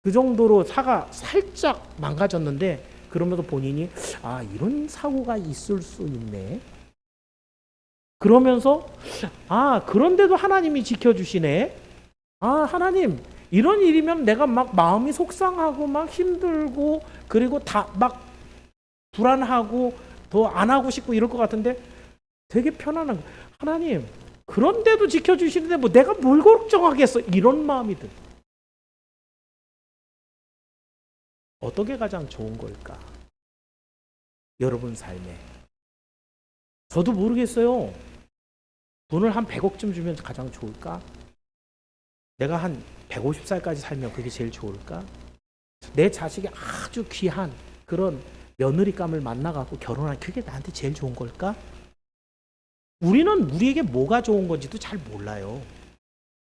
그 정도로 차가 살짝 망가졌는데 그러면서 본인이 이런 사고가 있을 수 있네. 그러면서 그런데도 하나님이 지켜주시네. 하나님 이런 일이면 내가 막 마음이 속상하고 막 힘들고 그리고 다 막 불안하고 더 안 하고 싶고 이럴 것 같은데 되게 편안한 거. 하나님 그런데도 지켜주시는데 뭐 내가 뭘 걱정하겠어. 이런 마음이 들. 어떻게 가장 좋은 걸까? 여러분 삶에. 저도 모르겠어요. 돈을 한 100억쯤 주면 가장 좋을까? 내가 한 150살까지 살면 그게 제일 좋을까? 내 자식이 아주 귀한 그런 며느리감을 만나갖고 결혼한 그게 나한테 제일 좋은 걸까? 우리는 우리에게 뭐가 좋은 건지도 잘 몰라요.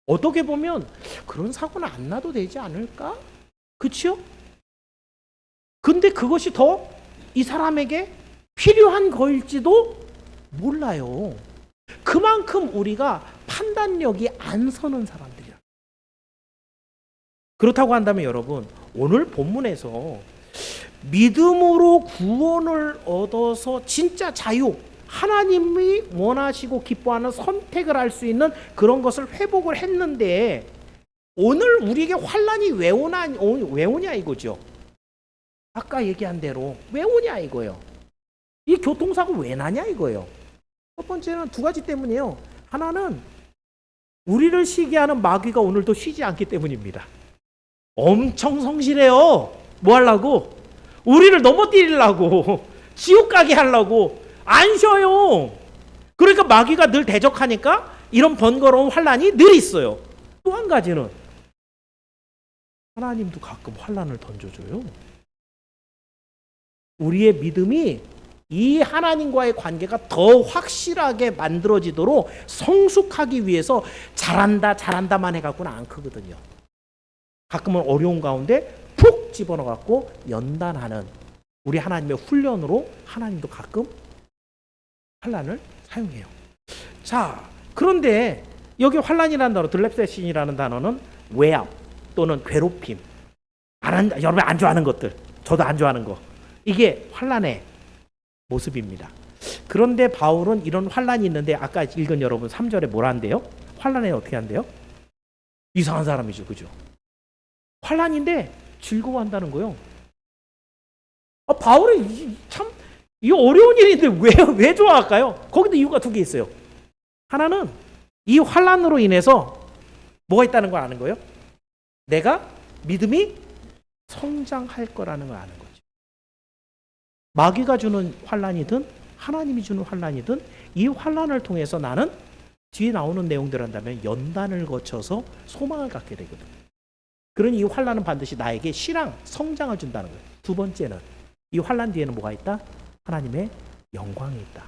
어떻게 보면 그런 사고는 안 나도 되지 않을까? 그치요? 근데 그것이 더 이 사람에게 필요한 거일지도 몰라요. 그만큼 우리가 판단력이 안 서는 사람들이야. 그렇다고 한다면 여러분, 오늘 본문에서 믿음으로 구원을 얻어서 진짜 자유, 하나님이 원하시고 기뻐하는 선택을 할 수 있는 그런 것을 회복을 했는데 오늘 우리에게 환란이 왜 오냐 이거죠. 아까 얘기한 대로 왜 오냐 이거예요. 이 교통사고 왜 나냐 이거예요. 첫 번째는 두 가지 때문이에요. 하나는 우리를 쉬게 하는 마귀가 오늘도 쉬지 않기 때문입니다. 엄청 성실해요. 뭐 하려고? 우리를 넘어뜨리려고 지옥 가게 하려고 안 쉬어요. 그러니까 마귀가 늘 대적하니까 이런 번거로운 환란이 늘 있어요. 또 한 가지는 하나님도 가끔 환란을 던져줘요. 우리의 믿음이 이 하나님과의 관계가 더 확실하게 만들어지도록 성숙하기 위해서 잘한다만 해갖고는 안 크거든요. 가끔은 어려운 가운데 푹 집어넣어갖고 연단하는 우리 하나님의 훈련으로 하나님도 가끔 환란을 사용해요. 자, 그런데 여기 환란이라는 단어, 들렙세신이라는 단어는 외압 또는 괴롭힘, 여러분 안 좋아하는 것들, 저도 안 좋아하는 거, 이게 환란의 모습입니다. 그런데 바울은 이런 환란이 있는데 아까 읽은 여러분 3절에 뭐라 한대요? 환란에 어떻게 한대요? 이상한 사람이죠. 그죠? 환란인데 즐거워한다는 거예요. 바울이 참 이 어려운 일인데 왜 좋아할까요? 거기도 이유가 두 개 있어요. 하나는 이 환란으로 인해서 뭐가 있다는 걸 아는 거예요. 내가 믿음이 성장할 거라는 걸 아는 거죠. 마귀가 주는 환란이든 하나님이 주는 환란이든 이 환란을 통해서 나는 뒤에 나오는 내용들 한다면 연단을 거쳐서 소망을 갖게 되거든. 그러니 이 환란은 반드시 나에게 신앙, 성장을 준다는 거예요. 두 번째는 이 환란 뒤에는 뭐가 있다? 하나님의 영광이 있다.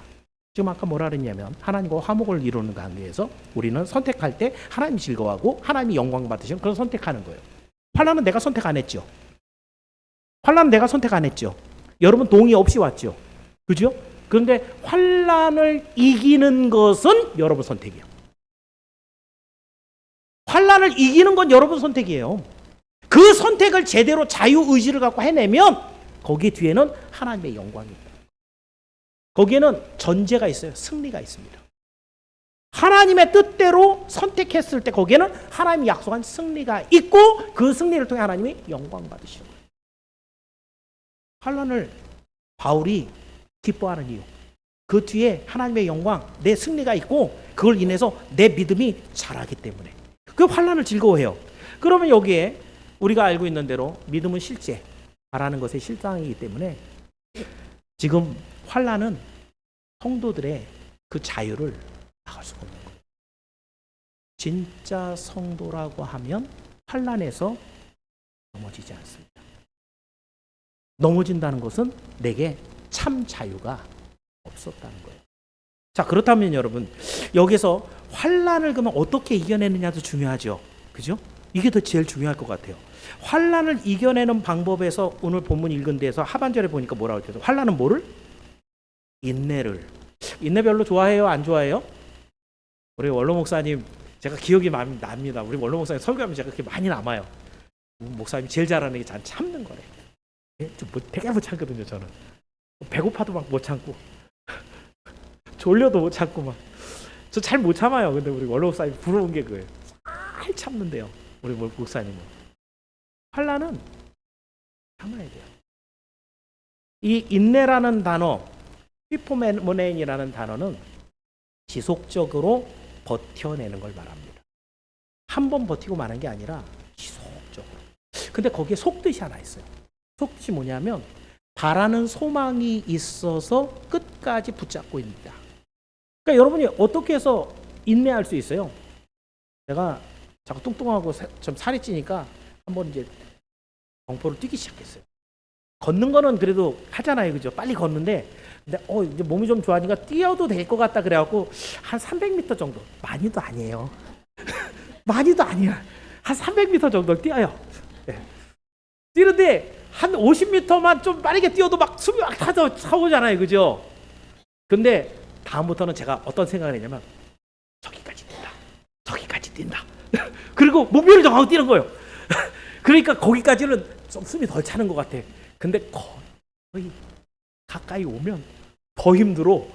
지금 아까 뭐라 그랬냐면 하나님과 화목을 이루는 관계에서 우리는 선택할 때 하나님이 즐거워하고 하나님이 영광 받으시면 그런 선택하는 거예요. 환란은 내가 선택 안 했죠. 환란은 내가 선택 안 했죠. 여러분 동의 없이 왔죠. 그죠? 그런데 환란을 이기는 것은 여러분 선택이에요. 환란을 이기는 건 여러분 선택이에요. 그 선택을 제대로 자유의지를 갖고 해내면 거기 뒤에는 하나님의 영광이 있다. 거기에는 전제가 있어요. 승리가 있습니다. 하나님의 뜻대로 선택했을 때 거기에는 하나님이 약속한 승리가 있고 그 승리를 통해 하나님이 영광 받으시는 거예요. 환란을 바울이 기뻐하는 이유, 그 뒤에 하나님의 영광, 내 승리가 있고 그걸 인해서 내 믿음이 자라기 때문에 그 환란을 즐거워해요. 그러면 여기에 우리가 알고 있는 대로 믿음은 실제, 바라는 것의 실상이기 때문에 지금 환란은 성도들의 그 자유를 막을 수가 없는 거예요. 진짜 성도라고 하면 환난에서 넘어지지 않습니다. 넘어진다는 것은 내게 참 자유가 없었다는 거예요. 자, 그렇다면 여러분, 여기서 환난을 그러면 어떻게 이겨내느냐도 중요하죠. 그죠? 이게 더 제일 중요할 것 같아요. 환난을 이겨내는 방법에서 오늘 본문 읽은 데에서 하반절에 보니까 뭐라고 했죠? 환난은 뭐를? 인내를. 인내 별로 좋아해요? 안 좋아해요? 우리 원로 목사님, 제가 기억이 많이 납니다. 우리 원로 목사님 설교하면 제가 그렇게 많이 남아요. 목사님이 제일 잘하는 게 잘 참는 거래. 되게 못 참거든요, 저는. 배고파도 막 못 참고, 졸려도 못 참고 막. 저 잘 못 참아요. 근데 우리 원로 목사님 부러운 게 그거예요. 잘 참는데요, 우리 목사님은. 환난은 참아야 돼요. 이 인내라는 단어, 피포모네인이라는 단어는 지속적으로 버텨내는 걸 말합니다. 한 번 버티고 마는 게 아니라 지속적으로. 근데 거기에 속뜻이 하나 있어요. 속뜻이 뭐냐면 바라는 소망이 있어서 끝까지 붙잡고 있다. 그러니까 여러분이 어떻게 해서 인내할 수 있어요? 제가 자꾸 뚱뚱하고 좀 살이 찌니까 한번 이제 경포를 뛰기 시작했어요. 걷는 거는 그래도 하잖아요, 그죠? 빨리 걷는데, 근데 이제 몸이 좀 좋아지니까 뛰어도 될 것 같다 그래갖고 한 300m 정도, 많이도 아니에요. 많이도 아니야. 한 300m 정도 뛰어요. 네. 뛰는데 한 50m만 좀 빠르게 뛰어도 막 숨이 막 차오잖아요, 그죠? 근데 다음부터는 제가 어떤 생각을 했냐면 저기까지 뛴다, 저기까지 뛴다. 그리고 목표를 정하고 뛰는 거예요. 그러니까 거기까지는 좀 숨이 덜 차는 것 같아. 근데 거의 가까이 오면 더 힘들어.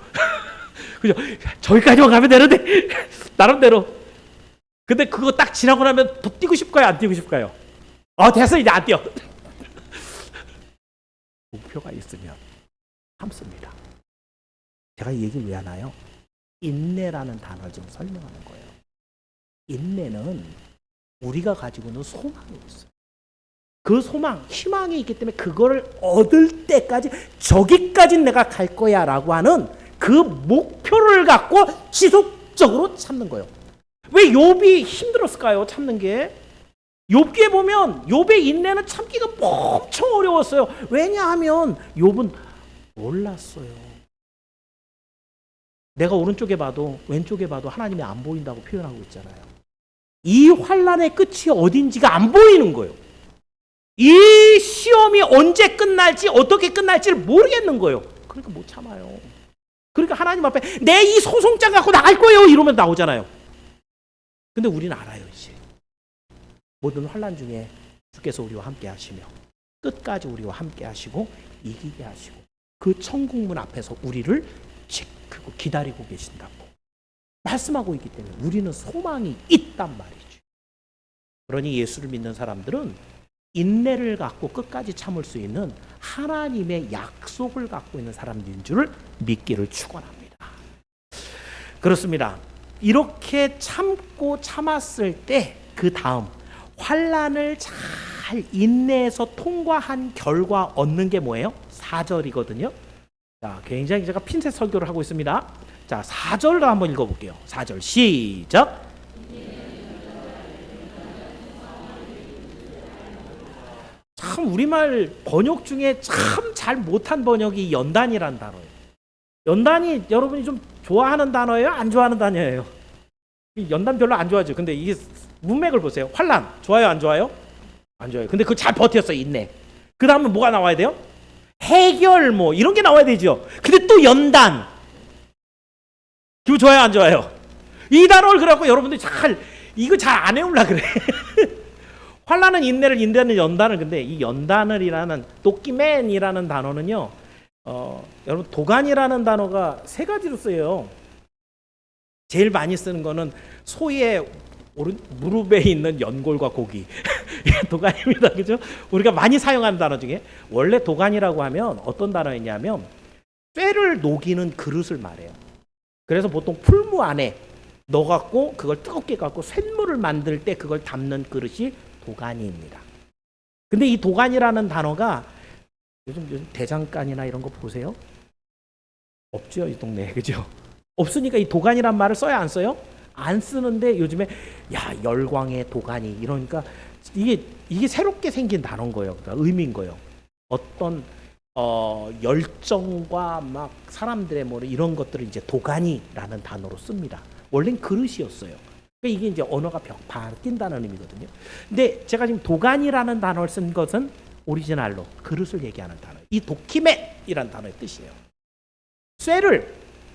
그죠? 저기까지만 가면 되는데 나름대로. 근데 그거 딱 지나고 나면 더 뛰고 싶어요, 안 뛰고 싶어요? 됐어, 이제 안 뛰어. 목표가 있으면 참습니다. 제가 이 얘기를 왜 하나요? 인내라는 단어를 좀 설명하는 거예요. 인내는 우리가 가지고 있는 소망이 있어요. 그 소망, 희망이 있기 때문에 그거를 얻을 때까지 저기까지 내가 갈 거야 라고 하는 그 목표를 갖고 지속적으로 참는 거예요. 왜 욥이 힘들었을까요? 참는 게. 욥기에 보면 욥의 인내는 참기가 엄청 어려웠어요. 왜냐하면 욥은 몰랐어요. 내가 오른쪽에 봐도 왼쪽에 봐도 하나님이 안 보인다고 표현하고 있잖아요. 이 환난의 끝이 어딘지가 안 보이는 거예요. 이 시험이 언제 끝날지 어떻게 끝날지를 모르겠는 거예요. 그러니까 못 참아요. 그러니까 하나님 앞에 내 이 소송장 갖고 나갈 거예요 이러면 나오잖아요. 근데 우리는 알아요. 이제 모든 환난 중에 주께서 우리와 함께 하시며 끝까지 우리와 함께 하시고 이기게 하시고 그 천국문 앞에서 우리를 지키고 기다리고 계신다고 말씀하고 있기 때문에 우리는 소망이 있단 말이죠. 그러니 예수를 믿는 사람들은 인내를 갖고 끝까지 참을 수 있는 하나님의 약속을 갖고 있는 사람들인 줄을 믿기를 축원합니다. 그렇습니다. 이렇게 참고 참았을 때 그 다음 환난을 잘 인내해서 통과한 결과 얻는 게 뭐예요? 4절이거든요. 자, 굉장히 제가 핀셋 설교를 하고 있습니다. 자, 4절로 한번 읽어볼게요. 4절 시작. 참 우리말 번역 중에 참 잘 못한 번역이 연단이라는 단어예요. 연단이 여러분이 좀 좋아하는 단어예요? 안 좋아하는 단어예요? 연단 별로 안 좋아하죠. 근데 이게 문맥을 보세요. 환난 좋아요? 안 좋아요? 안 좋아요. 근데 그걸 잘 버텼어, 인내. 그 다음에 뭐가 나와야 돼요? 해결 뭐 이런 게 나와야 되죠. 근데 또 연단. 기분 좋아요? 안 좋아요? 이 단어를 그래갖고 여러분들이 이거 잘 안 외우려 그래. 환난은 인내를, 인내는 연단을. 근데 이 연단을이라는 도끼맨이라는 단어는요, 여러분 도간이라는 단어가 세 가지로 쓰여요. 제일 많이 쓰는 거는 소의 무릎에 있는 연골과 고기. 도간입니다, 그죠? 우리가 많이 사용하는 단어 중에 원래 도간이라고 하면 어떤 단어였냐면 쇠를 녹이는 그릇을 말해요. 그래서 보통 풀무 안에 넣어갖고 그걸 뜨겁게 갖고 쇳물을 만들 때 그걸 담는 그릇이 도가니입니다. 근데 이 도가니라는 단어가 요즘 대장간이나 이런 거 보세요? 없죠, 이 동네에. 그죠? 없으니까 이 도가니란 말을 써야 안 써요? 안 쓰는데 요즘에 야 열광의 도가니 이러니까 이게 새롭게 생긴 단어인 거예요. 그러니까 의미인 거예요. 어떤 열정과 막 사람들의 뭐 이런 것들을 이제 도가니라는 단어로 씁니다. 원래는 그릇이었어요. 그러니까 이게 이제 언어가 바뀐다는 의미거든요. 근데 제가 지금 도가니라는 단어를 쓴 것은 오리지널로 그릇을 얘기하는 단어. 이 도키멘이라는 단어의 뜻이에요. 쇠를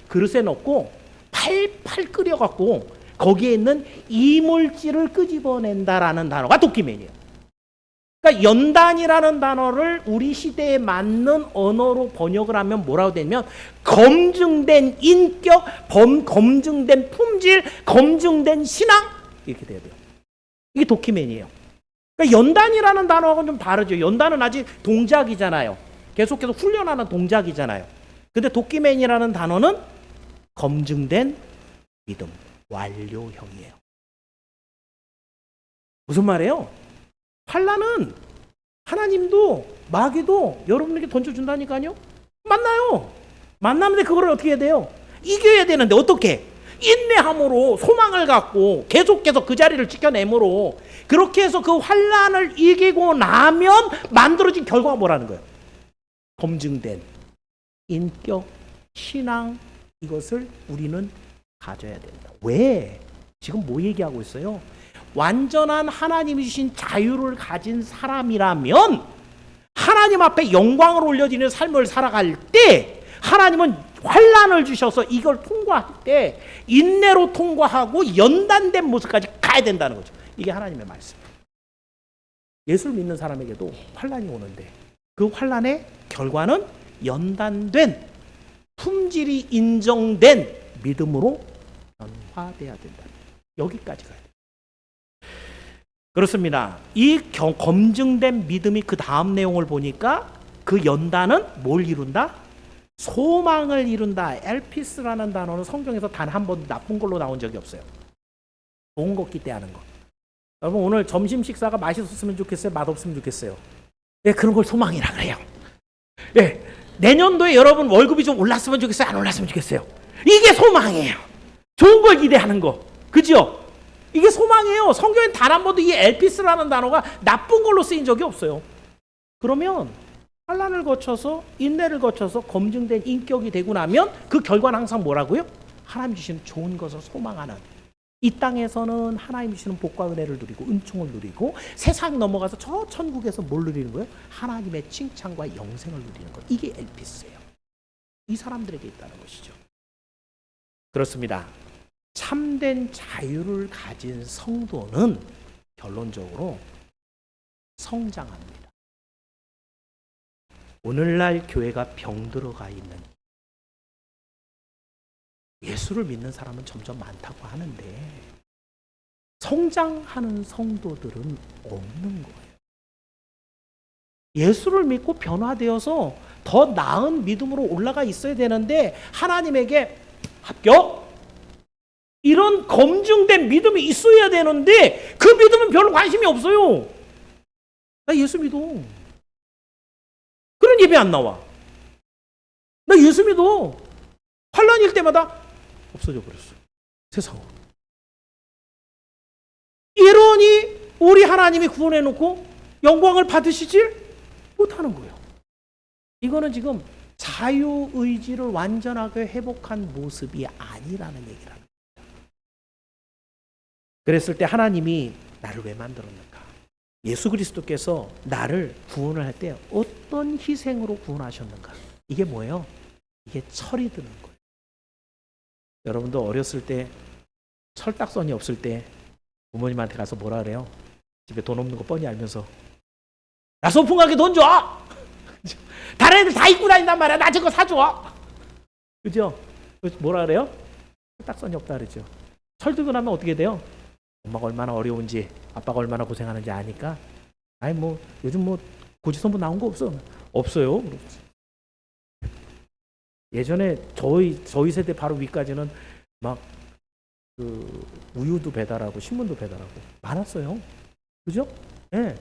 그릇에 넣고 팔팔 끓여갖고 거기에 있는 이물질을 끄집어낸다라는 단어가 도키멘이에요. 그러니까 연단이라는 단어를 우리 시대에 맞는 언어로 번역을 하면 뭐라고 되냐면 검증된 인격, 검증된 품질, 검증된 신앙 이렇게 돼야 돼요. 이게 도키멘이에요. 그러니까 연단이라는 단어하고는 좀 다르죠. 연단은 아직 동작이잖아요. 계속해서 훈련하는 동작이잖아요. 근데 도키멘이라는 단어는 검증된 믿음, 완료형이에요. 무슨 말이에요? 환난은 하나님도 마귀도 여러분에게 던져준다니까요. 만나요. 만나는데 그걸 어떻게 해야 돼요? 이겨야 되는데 어떻게? 인내함으로 소망을 갖고 계속해서 그 자리를 지켜내므로 그렇게 해서 그 환난을 이기고 나면 만들어진 결과가 뭐라는 거예요? 검증된 인격, 신앙 이것을 우리는 가져야 된다. 왜? 지금 뭐 얘기하고 있어요? 완전한 하나님이 주신 자유를 가진 사람이라면 하나님 앞에 영광을 올려드리는 삶을 살아갈 때 하나님은 환난을 주셔서 이걸 통과할 때 인내로 통과하고 연단된 모습까지 가야 된다는 거죠. 이게 하나님의 말씀이에요. 예수를 믿는 사람에게도 환난이 오는데 그 환난의 결과는 연단된 품질이 인정된 믿음으로 변화돼야 된다. 여기까지 가야 돼요. 그렇습니다. 이 검증된 믿음이 그 다음 내용을 보니까 그 연단은 뭘 이룬다? 소망을 이룬다. 엘피스라는 단어는 성경에서 단 한 번도 나쁜 걸로 나온 적이 없어요. 좋은 거 기대하는 거. 여러분 오늘 점심 식사가 맛있었으면 좋겠어요? 맛없으면 좋겠어요? 네, 그런 걸 소망이라 그래요. 네, 내년도에 여러분 월급이 좀 올랐으면 좋겠어요? 안 올랐으면 좋겠어요? 이게 소망이에요. 좋은 걸 기대하는 거. 그죠? 이게 소망이에요. 성경엔 단 한 번도 이 엘피스라는 단어가 나쁜 걸로 쓰인 적이 없어요. 그러면 환난을 거쳐서 인내를 거쳐서 검증된 인격이 되고 나면 그 결과는 항상 뭐라고요? 하나님 주시는 좋은 것을 소망하는 이 땅에서는 하나님 주시는 복과 은혜를 누리고 은총을 누리고 세상 넘어가서 저 천국에서 뭘 누리는 거예요? 하나님의 칭찬과 영생을 누리는 것. 이게 엘피스예요. 이 사람들에게 있다는 것이죠. 그렇습니다. 참된 자유를 가진 성도는 결론적으로 성장합니다. 오늘날 교회가 병들어가 있는 예수를 믿는 사람은 점점 많다고 하는데 성장하는 성도들은 없는 거예요. 예수를 믿고 변화되어서 더 나은 믿음으로 올라가 있어야 되는데 하나님에게 합격! 이런 검증된 믿음이 있어야 되는데 그 믿음은 별로 관심이 없어요. 나 예수 믿어. 그런 예배 안 나와. 나 예수 믿어. 환난일 때마다 없어져 버렸어. 세상으로. 이러니 우리 하나님이 구원해 놓고 영광을 받으시지 못하는 거예요. 이거는 지금 자유의지를 완전하게 회복한 모습이 아니라는 얘기라는 거예요. 그랬을 때 하나님이 나를 왜 만들었는가? 예수 그리스도께서 나를 구원을 할 때 어떤 희생으로 구원하셨는가? 이게 뭐예요? 이게 철이 드는 거예요. 여러분도 어렸을 때 철딱선이 없을 때 부모님한테 가서 뭐라 그래요? 집에 돈 없는 거 뻔히 알면서 나 소풍 가게 돈 줘! 다른 애들 다 입고 다닌단 말이야. 나 저거 사줘! 그죠? 뭐라 그래요? 철딱선이 없다 그러죠. 철 들고 나면 어떻게 돼요? 엄마가 얼마나 어려운지 아빠가 얼마나 고생하는지 아니까 아니 뭐 요즘 뭐 고지서뭐 나온 거 없어요. 예전에 저희 세대 바로 위까지는 막 그 우유도 배달하고 신문도 배달하고 많았어요. 그죠? 예. 네.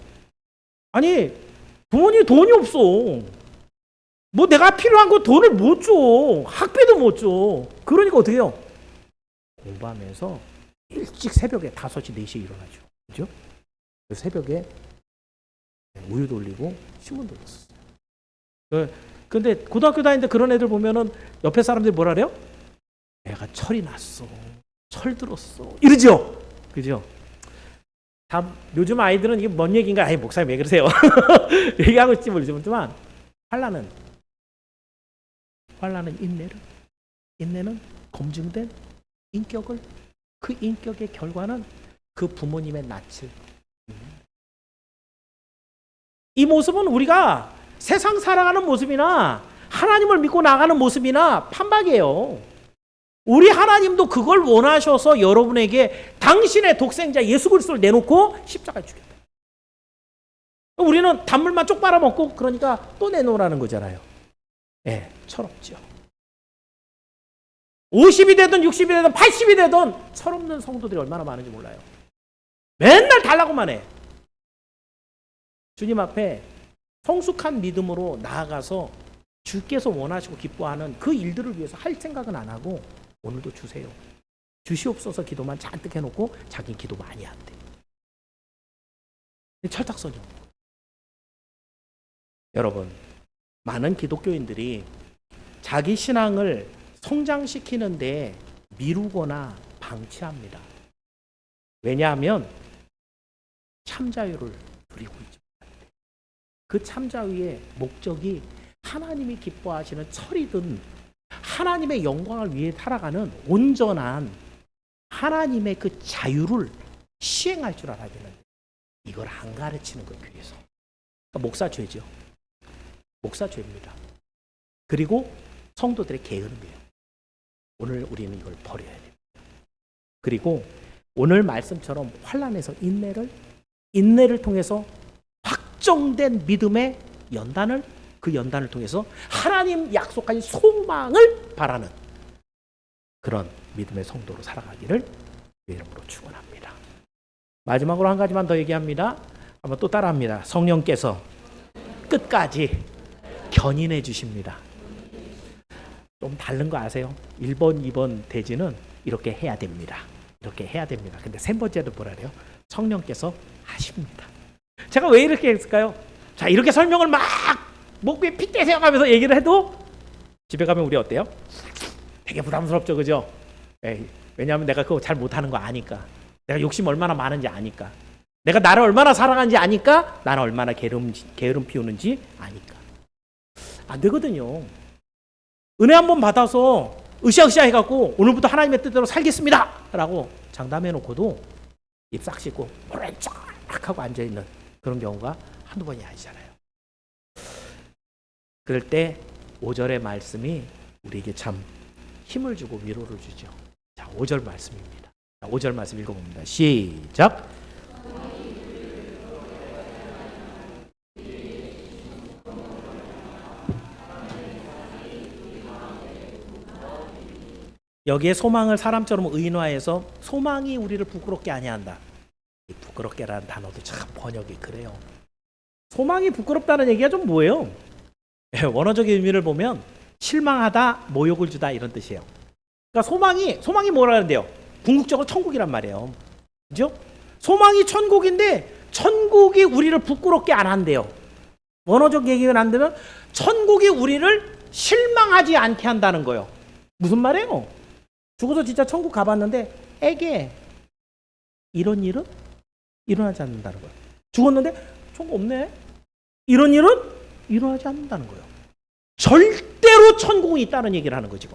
아니 부모님 돈이 없어. 뭐 내가 필요한 거 돈을 못 줘. 학비도 못 줘. 그러니까 어떻게 해요? 공부하면서 일찍 새벽에 5시, 4시에 일어나죠. 그죠? 새벽에 우유 돌리고 신문 돌렸어요. 근데 고등학교 다니는데 그런 애들 보면은 옆에 사람들이 뭐라 그래요? 애가 철이 났어. 철 들었어. 이러죠? 그죠? 다 요즘 아이들은 이게 뭔 얘기인가? 아이, 목사님 왜 그러세요? 얘기하고 있지 모르지만 환난은 인내는 검증된 인격을, 그 인격의 결과는 그 부모님의 낯을, 이 모습은 우리가 세상 살아가는 모습이나 하나님을 믿고 나가는 모습이나 판박이에요. 우리 하나님도 그걸 원하셔서 여러분에게 당신의 독생자 예수 그리스도를 내놓고 십자가에 죽였다. 우리는 단물만 쪽 빨아먹고 그러니까 또 내놓으라는 거잖아요. 예, 철없죠. 50이 되든 60이 되든 80이 되든 철없는 성도들이 얼마나 많은지 몰라요. 맨날 달라고만 해. 주님 앞에 성숙한 믿음으로 나아가서 주께서 원하시고 기뻐하는 그 일들을 위해서 할 생각은 안 하고 오늘도 주세요. 주시옵소서 기도만 잔뜩 해놓고 자기 기도 많이 한대. 철딱서죠. 여러분, 많은 기독교인들이 자기 신앙을 성장시키는데 미루거나 방치합니다. 왜냐하면 참자유를 누리고 있죠. 그 참자유의 목적이 하나님이 기뻐하시는 철이든 하나님의 영광을 위해 살아가는 온전한 하나님의 그 자유를 시행할 줄 알아야 되는데 이걸 안 가르치는 것 위해서. 그러니까 목사죄죠. 목사죄입니다. 그리고 성도들의 게으름이에요. 오늘 우리는 이걸 버려야 됩니다. 그리고 오늘 말씀처럼 환난에서 인내를 통해서 확정된 믿음의 연단을, 그 연단을 통해서 하나님 약속하신 소망을 바라는 그런 믿음의 성도로 살아가기를 주의 이름으로 축원합니다. 마지막으로 한 가지만 더 얘기합니다. 한번 또 따라합니다. 성령께서 끝까지 견인해 주십니다. 좀 다른 거 아세요? 1번, 2번 대지는 이렇게 해야 됩니다. 이렇게 해야 됩니다. 근데 세 번째도 뭐라 그래요? 성령께서 하십니다. 제가 왜 이렇게 했을까요? 자, 이렇게 설명을 막 목에 핏대 세워가면서 얘기를 해도 집에 가면 우리 어때요? 되게 부담스럽죠, 그죠? 에이, 왜냐하면 내가 그거 잘 못하는 거 아니까. 내가 욕심 얼마나 많은지 아니까. 내가 나를 얼마나 사랑하는지 아니까. 나는 얼마나 게으름 피우는지 아니까. 안 되거든요. 은혜 한번 받아서 으쌰으쌰 해갖고 오늘부터 하나님의 뜻대로 살겠습니다 라고 장담해놓고도 입 싹 씻고 모른 척 하고 앉아있는 그런 경우가 한두 번이 아니잖아요. 그럴 때 5절의 말씀이 우리에게 참 힘을 주고 위로를 주죠. 자, 5절 말씀입니다. 자, 5절 말씀 읽어봅니다. 시작. 여기에 소망을 사람처럼 의인화해서 소망이 우리를 부끄럽게 아니한다. 이 부끄럽게라는 단어도 참 번역이 그래요. 소망이 부끄럽다는 얘기가 좀 뭐예요? 원어적인 의미를 보면 실망하다, 모욕을 주다 이런 뜻이에요. 그러니까 소망이 뭐라는데요? 궁극적으로 천국이란 말이에요. 그죠? 소망이 천국인데 천국이 우리를 부끄럽게 안 한대요. 원어적 얘기가 안 되면 천국이 우리를 실망하지 않게 한다는 거예요. 무슨 말이에요? 죽어서 진짜 천국 가봤는데 에게 이런 일은 일어나지 않는다는 거예요. 죽었는데 천국 없네. 이런 일은 일어나지 않는다는 거예요. 절대로 천국은 있다는 얘기를 하는 거지.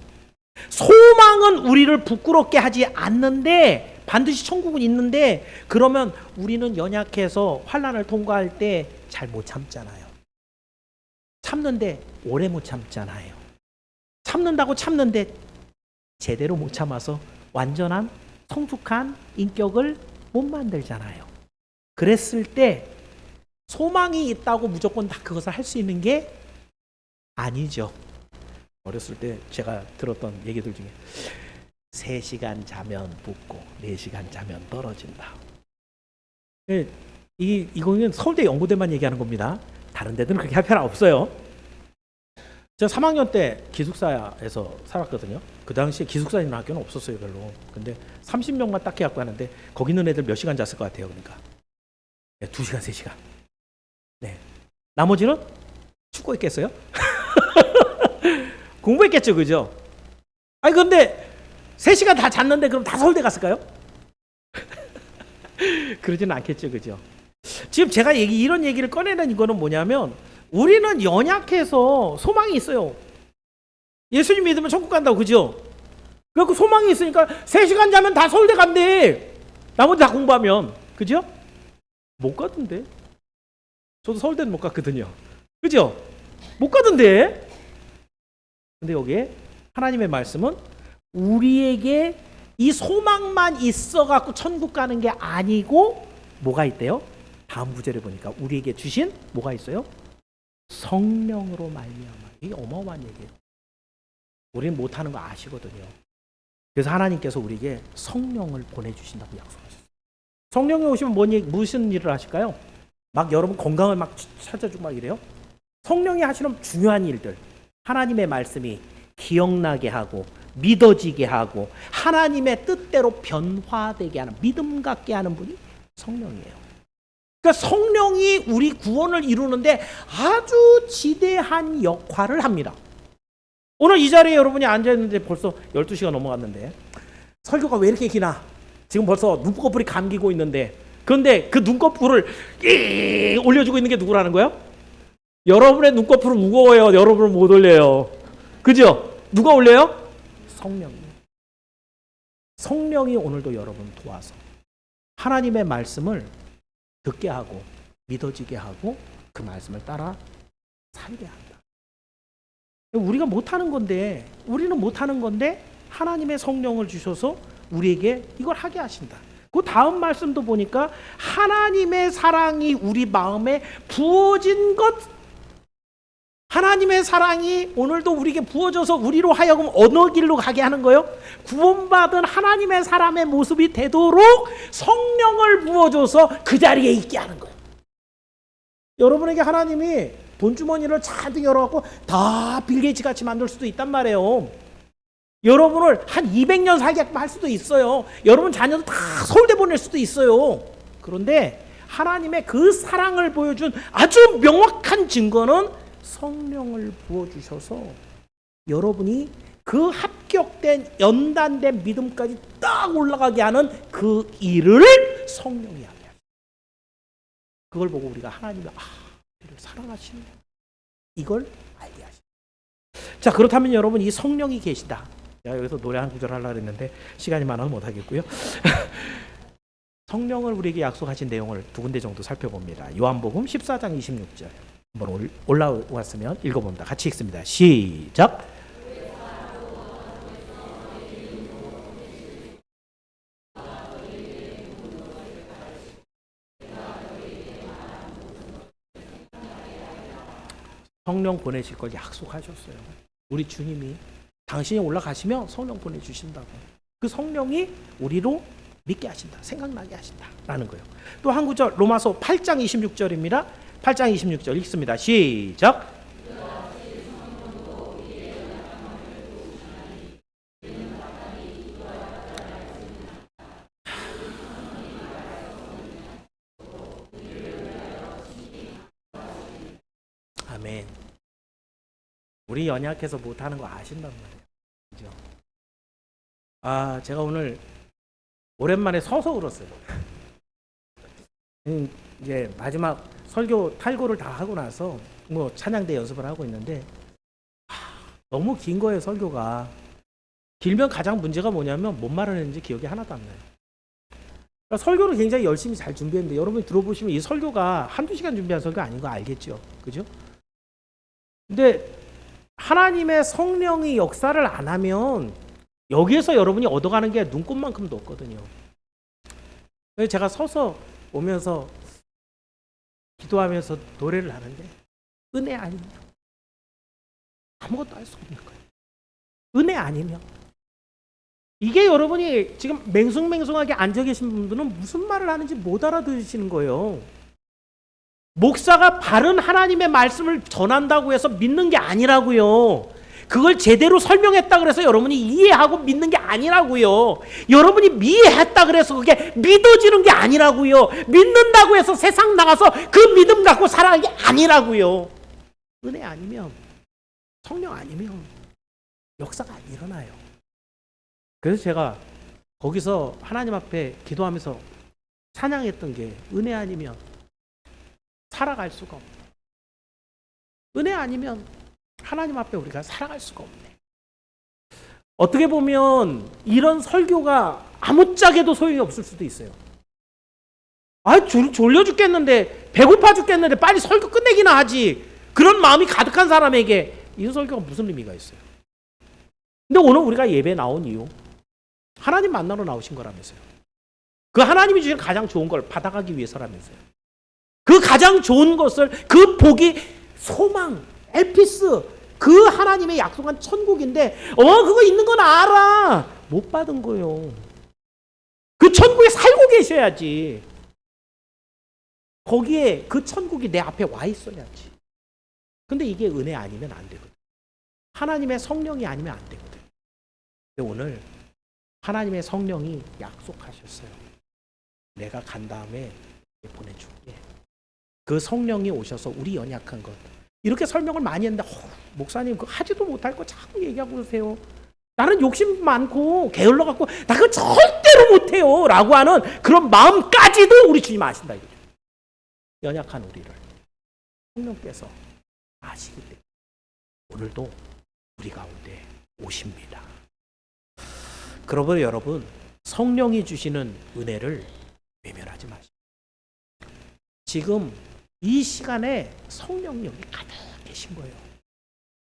소망은 우리를 부끄럽게 하지 않는데 반드시 천국은 있는데 그러면 우리는 연약해서 환난을 통과할 때 잘 못 참잖아요. 참는데 오래 못 참잖아요. 참는다고 참는데 제대로 못 참아서 완전한 성숙한 인격을 못 만들잖아요. 그랬을 때 소망이 있다고 무조건 다 그것을 할 수 있는 게 아니죠. 어렸을 때 제가 들었던 얘기들 중에 3시간 자면 붙고 4시간 자면 떨어진다. 이거는 서울대 연고대만 얘기하는 겁니다. 다른 데들은 그렇게 할 필요 없어요. 제가 3학년 때 기숙사에서 살았거든요. 그 당시에 기숙사 있는 학교는 없었어요, 별로. 근데 30명만 딱 해갖고 하는데 거기 있는 애들 몇 시간 잤을 것 같아요, 그러니까. 네, 2시간, 3시간. 네. 나머지는 축구했겠어요? 공부했겠죠, 그죠? 아니, 근데 3시간 다 잤는데 그럼 다 서울대 갔을까요? 그러지는 않겠죠, 그죠? 지금 제가 이런 얘기를 꺼내는 이거는 뭐냐면 우리는 연약해서 소망이 있어요. 예수님 믿으면 천국 간다고, 그죠? 그래서 소망이 있으니까 3시간 자면 다 서울대 간대. 나머지 다 공부하면. 그죠? 못 가던데. 저도 서울대는 못 갔거든요. 그죠? 못 가던데. 근데 여기에 하나님의 말씀은 우리에게 이 소망만 있어갖고 천국 가는 게 아니고 뭐가 있대요? 다음 구절에 보니까 우리에게 주신 뭐가 있어요? 성령으로 말미암아. 이게 어마어마한 얘기예요. 우리는 못하는 거 아시거든요. 그래서 하나님께서 우리에게 성령을 보내주신다고 약속하셨어요. 성령이 오시면 무슨 일을 하실까요? 막 여러분 건강을 막 찾아주고 막 이래요. 성령이 하시는 중요한 일들, 하나님의 말씀이 기억나게 하고 믿어지게 하고 하나님의 뜻대로 변화되게 하는, 믿음 갖게 하는 분이 성령이에요. 그러니까 성령이 우리 구원을 이루는데 아주 지대한 역할을 합니다. 오늘 이 자리에 여러분이 앉아있는데 벌써 12시가 넘어갔는데 설교가 왜 이렇게 기나? 지금 벌써 눈꺼풀이 감기고 있는데, 그런데 그 눈꺼풀을 올려주고 있는 게 누구라는 거예요? 여러분의 눈꺼풀은 무거워요. 여러분은 못 올려요. 그죠? 누가 올려요? 성령이. 성령이 오늘도 여러분 도와서 하나님의 말씀을 듣게 하고 믿어지게 하고 그 말씀을 따라 살게 한다. 우리가 못하는 건데, 우리는 못하는 건데 하나님의 성령을 주셔서 우리에게 이걸 하게 하신다. 그 다음 말씀도 보니까 하나님의 사랑이 우리 마음에 부어진 것, 하나님의 사랑이 오늘도 우리에게 부어져서 우리로 하여금 어느 길로 가게 하는 거예요? 구원받은 하나님의 사람의 모습이 되도록 성령을 부어줘서 그 자리에 있게 하는 거예요. 여러분에게 하나님이 돈주머니를 잔뜩 열어갖고 다 빌 게이츠 같이 만들 수도 있단 말이에요. 여러분을 한 200년 살게끔 할 수도 있어요. 여러분 자녀도 다 서울대 보낼 수도 있어요. 그런데 하나님의 그 사랑을 보여준 아주 명확한 증거는 성령을 부어주셔서 여러분이 그 합격된 연단된 믿음까지 딱 올라가게 하는 그 일을 성령이 하게 합니다. 그걸 보고 우리가 하나님의 우리를 사랑하시는 이걸 알게 하십니다. 자, 그렇다면 여러분 이 성령이 계시다. 제가 여기서 노래 한 구절 하려고 했는데 시간이 많아서 못하겠고요. 성령을 우리에게 약속하신 내용을 두 군데 정도 살펴봅니다. 요한복음 14장 26절 한번 올라왔으면 읽어봅니다. 같이 읽습니다. 시작. 성령 보내실 걸 약속하셨어요. 우리 주님이 당신이 올라가시면 성령 보내주신다고. 그 성령이 우리로 믿게 하신다, 생각나게 하신다라는 거예요. 또 한 구절 로마서 8장 26절입니다. 8장 26절 읽습니다. 시작. 아멘. 우리 연약해서 못하는 거 아신단 말이에요. 그죠? 제가 오늘 오랜만에 서서 울었어요. 이제 마지막 설교 탈고를 다 하고 나서 뭐 찬양대 연습을 하고 있는데 너무 긴 거예요. 설교가 길면 가장 문제가 뭐냐면 뭔 말을 했는지 기억이 하나도 안 나요. 그러니까 설교를 굉장히 열심히 잘 준비했는데 여러분이 들어보시면 이 설교가 한두 시간 준비한 설교 아닌 거 알겠죠? 그죠? 근데 하나님의 성령이 역사를 안 하면 여기에서 여러분이 얻어가는 게 눈꽃만큼도 없거든요. 그래서 제가 서서 오면서 기도하면서 노래를 하는데 은혜 아니면 아무것도 할 수 없는 거예요. 은혜 아니면. 이게 여러분이 지금 맹숭맹숭하게 앉아 계신 분들은 무슨 말을 하는지 못 알아들으시는 거예요. 목사가 바른 하나님의 말씀을 전한다고 해서 믿는 게 아니라고요. 그걸 제대로 설명했다 그래서 여러분이 이해하고 믿는 게 아니라고요. 여러분이 이해했다 그래서 그게 믿어지는 게 아니라고요. 믿는다고 해서 세상 나가서 그 믿음 갖고 살아가는 게 아니라고요. 은혜 아니면, 성령 아니면 역사가 안 일어나요. 그래서 제가 거기서 하나님 앞에 기도하면서 찬양했던 게 은혜 아니면 살아갈 수가 없네. 은혜 아니면 하나님 앞에 우리가 살아갈 수가 없네. 어떻게 보면 이런 설교가 아무짝에도 소용이 없을 수도 있어요. 졸려 죽겠는데, 배고파 죽겠는데 빨리 설교 끝내기나 하지. 그런 마음이 가득한 사람에게 이 설교가 무슨 의미가 있어요? 근데 오늘 우리가 예배에 나온 이유, 하나님 만나러 나오신 거라면서요. 그 하나님이 주신 가장 좋은 걸 받아가기 위해서라면서요. 그 가장 좋은 것을, 그 복이 소망, 엘피스, 그 하나님의 약속한 천국인데 그거 있는 건 알아. 못 받은 거예요. 그 천국에 살고 계셔야지. 거기에 그 천국이 내 앞에 와 있어야지. 근데 이게 은혜 아니면 안 되거든. 하나님의 성령이 아니면 안 되거든. 근데 오늘 하나님의 성령이 약속하셨어요. 내가 간 다음에 보내줄게. 그 성령이 오셔서 우리 연약한 것, 이렇게 설명을 많이 했는데 목사님 그거 하지도 못할 거 자꾸 얘기하고 그러세요. 나는 욕심 많고 게을러갖고 나 그거 절대로 못해요 라고 하는 그런 마음까지도 우리 주님 아신다 이거죠. 연약한 우리를 성령께서 아시기 때문에 오늘도 우리 가운데 오십니다. 그러므로 여러분, 성령이 주시는 은혜를 외면하지 마시고, 지금 이 시간에 성령이 가득 계신 거예요.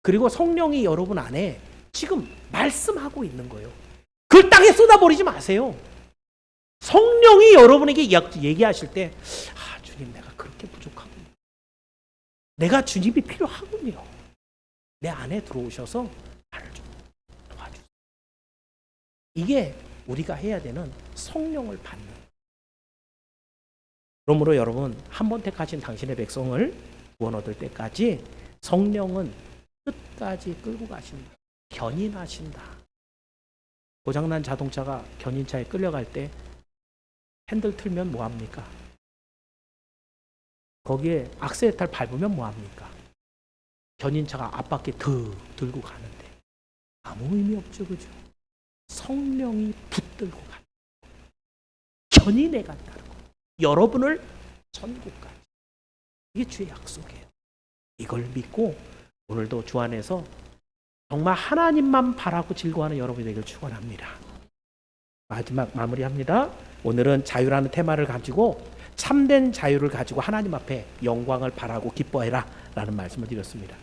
그리고 성령이 여러분 안에 지금 말씀하고 있는 거예요. 그걸 땅에 쏟아버리지 마세요. 성령이 여러분에게 얘기하실 때, 주님 내가 그렇게 부족하군요. 내가 주님이 필요하군요. 내 안에 들어오셔서 나를 좀 도와주세요. 이게 우리가 해야 되는 성령을 받는. 그러므로 여러분, 한 번 택하신 당신의 백성을 구원 얻을 때까지 성령은 끝까지 끌고 가신다. 견인하신다. 고장난 자동차가 견인차에 끌려갈 때 핸들 틀면 뭐합니까? 거기에 악셀레터를 밟으면 뭐합니까? 견인차가 앞바퀴 들고 가는데 아무 의미 없죠, 그죠? 성령이 붙들고 간다. 견인해 간다는 거. 여러분을 천국까지. 이게 주의 약속이에요. 이걸 믿고 오늘도 주 안에서 정말 하나님만 바라고 즐거워하는 여러분이 되길 축원합니다. 마지막 마무리합니다. 오늘은 자유라는 테마를 가지고 참된 자유를 가지고 하나님 앞에 영광을 바라고 기뻐해라 라는 말씀을 드렸습니다.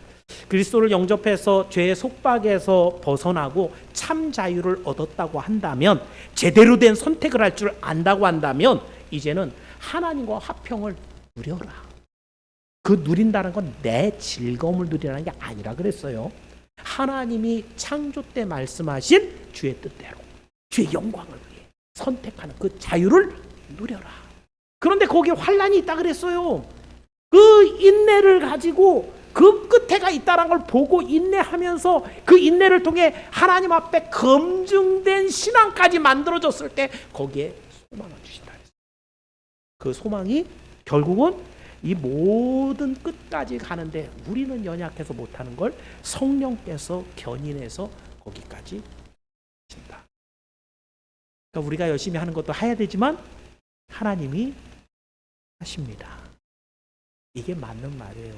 그리스도를 영접해서 죄의 속박에서 벗어나고 참 자유를 얻었다고 한다면, 제대로 된 선택을 할 줄 안다고 한다면 이제는 하나님과 화평을 누려라. 그 누린다는 건 내 즐거움을 누리라는 게 아니라 그랬어요. 하나님이 창조 때 말씀하신 주의 뜻대로 주의 영광을 위해 선택하는 그 자유를 누려라. 그런데 거기에 환난이 있다 그랬어요. 그 인내를 가지고 그 끝에가 있다는 걸 보고 인내하면서 그 인내를 통해 하나님 앞에 검증된 신앙까지 만들어졌을 때 거기에 소망을 주신다. 그 소망이 결국은 이 모든 끝까지 가는데 우리는 연약해서 못하는 걸 성령께서 견인해서 거기까지 하신다. 그러니까 우리가 열심히 하는 것도 해야 되지만 하나님이 하십니다. 이게 맞는 말이에요.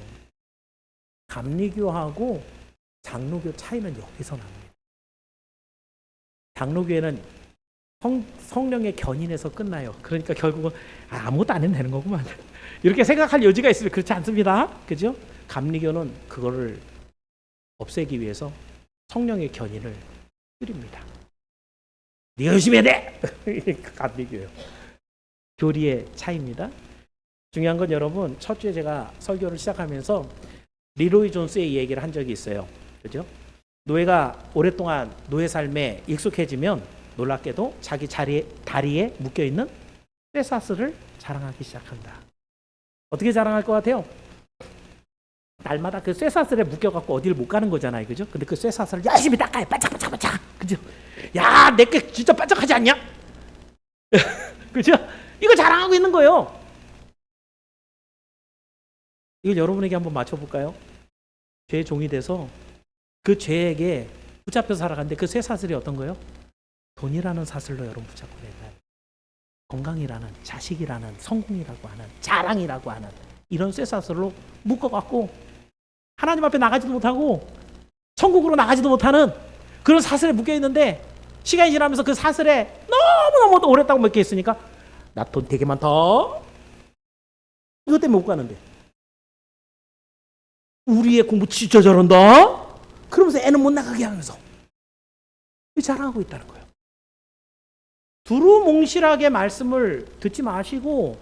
감리교하고 장로교 차이는 여기서 납니다. 장로교회는 성령의 견인에서 끝나요. 그러니까 결국은 아무것도 안 해도 되는 거구만. 이렇게 생각할 여지가 있으면 그렇지 않습니다. 그죠? 감리교는 그거를 없애기 위해서 성령의 견인을 드립니다. 네가 열심히 해야 돼! 감리교예요. 교리의 차이입니다. 중요한 건 여러분, 첫 주에 제가 설교를 시작하면서 리로이 존스의 얘기를 한 적이 있어요. 그죠? 노예가 오랫동안 노예 삶에 익숙해지면 놀랍게도 자기 다리에 묶여있는 쇠사슬을 자랑하기 시작한다. 어떻게 자랑할 것 같아요? 날마다 그 쇠사슬에 묶여갖고 어디를 못 가는 거잖아요, 그죠? 근데 그 쇠사슬을 열심히 닦아요, 반짝반짝반짝, 그죠? 야, 내게 진짜 반짝하지 않냐? 그죠? 이거 자랑하고 있는 거예요. 이걸 여러분에게 한번 맞춰볼까요? 죄의 종이 돼서 그 죄에게 붙잡혀 살아가는데 그 쇠사슬이 어떤 거예요? 돈이라는 사슬로 여러분 붙잡고 내가요. 건강이라는, 자식이라는, 성공이라고 하는, 자랑이라고 하는 이런 쇠사슬로 묶어갖고 하나님 앞에 나가지도 못하고 천국으로 나가지도 못하는 그런 사슬에 묶여있는데, 시간이 지나면서 그 사슬에 너무너무 오랫동안 묶여있으니까 나 돈 되게 많다, 이것 때문에 못 가는데, 우리 애 공부 진짜 잘한다, 그러면서 애는 못 나가게 하면서 자랑하고 있다는 거예요. 두루뭉실하게 말씀을 듣지 마시고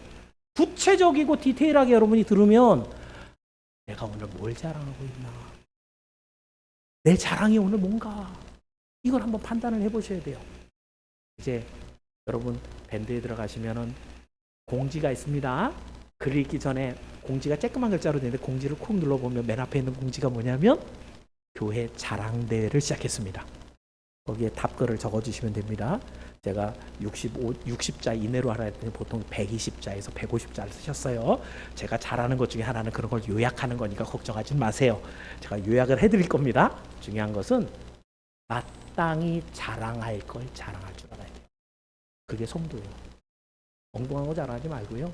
구체적이고 디테일하게 여러분이 들으면 내가 오늘 뭘 자랑하고 있나, 내 자랑이 오늘 뭔가, 이걸 한번 판단을 해보셔야 돼요. 이제 여러분 밴드에 들어가시면은 공지가 있습니다. 글 읽기 전에 공지가 쬐끄만 글자로 되는데 공지를 콕 눌러보면 맨 앞에 있는 공지가 뭐냐면 교회 자랑대회를 시작했습니다. 거기에 답글을 적어주시면 됩니다. 제가 60자 이내로 하라 했더니 보통 120자에서 150자를 쓰셨어요. 제가 잘하는 것 중에 하나는 그런 걸 요약하는 거니까 걱정하지 마세요. 제가 요약을 해드릴 겁니다. 중요한 것은 마땅히 자랑할 걸 자랑할 줄 알아야 돼요. 그게 성도예요. 엉뚱한 거 자랑하지 말고요.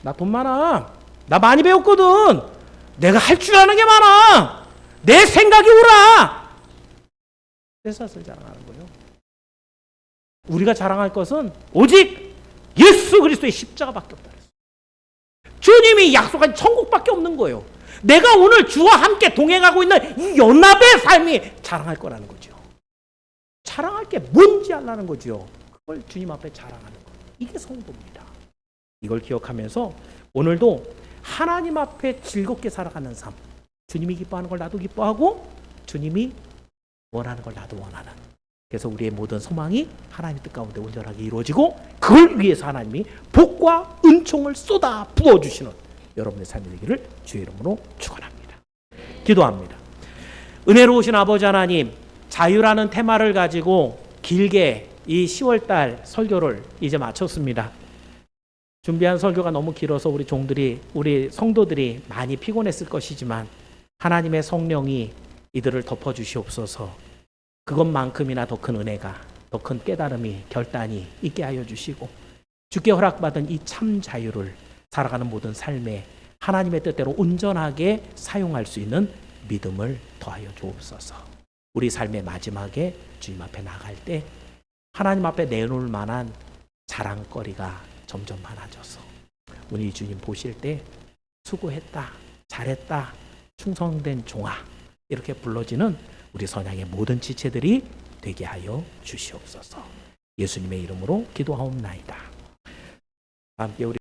나 돈 많아, 나 많이 배웠거든, 내가 할 줄 아는 게 많아, 내 생각이 옳아, 쇠사슬 자랑하는 거예요. 우리가 자랑할 것은 오직 예수 그리스도의 십자가밖에 없다. 주님이 약속한 천국밖에 없는 거예요. 내가 오늘 주와 함께 동행하고 있는 이 연합의 삶이 자랑할 거라는 거죠. 자랑할 게 뭔지 알라는 거죠. 그걸 주님 앞에 자랑하는 거, 이게 성도입니다. 이걸 기억하면서 오늘도 하나님 앞에 즐겁게 살아가는 삶, 주님이 기뻐하는 걸 나도 기뻐하고 주님이 원하는 걸 나도 원하는, 그래서 우리의 모든 소망이 하나님의 뜻 가운데 온전하게 이루어지고 그걸 위해서 하나님이 복과 은총을 쏟아 부어주시는 여러분의 삶이 되기를 주의 이름으로 축원합니다. 기도합니다. 은혜로우신 아버지 하나님, 자유라는 테마를 가지고 길게 이 10월달 설교를 이제 마쳤습니다. 준비한 설교가 너무 길어서 우리 종들이, 우리 성도들이 많이 피곤했을 것이지만 하나님의 성령이 이들을 덮어주시옵소서. 그것만큼이나 더 큰 은혜가, 더 큰 깨달음이, 결단이 있게 하여 주시고 주께 허락받은 이 참 자유를 살아가는 모든 삶에 하나님의 뜻대로 온전하게 사용할 수 있는 믿음을 더하여 주옵소서. 우리 삶의 마지막에 주님 앞에 나갈 때 하나님 앞에 내놓을 만한 자랑거리가 점점 많아져서 우리 주님 보실 때 수고했다, 잘했다, 충성된 종아, 이렇게 불러지는 우리 선양의 모든 지체들이 되게 하여 주시옵소서. 예수님의 이름으로 기도하옵나이다. 함께 우리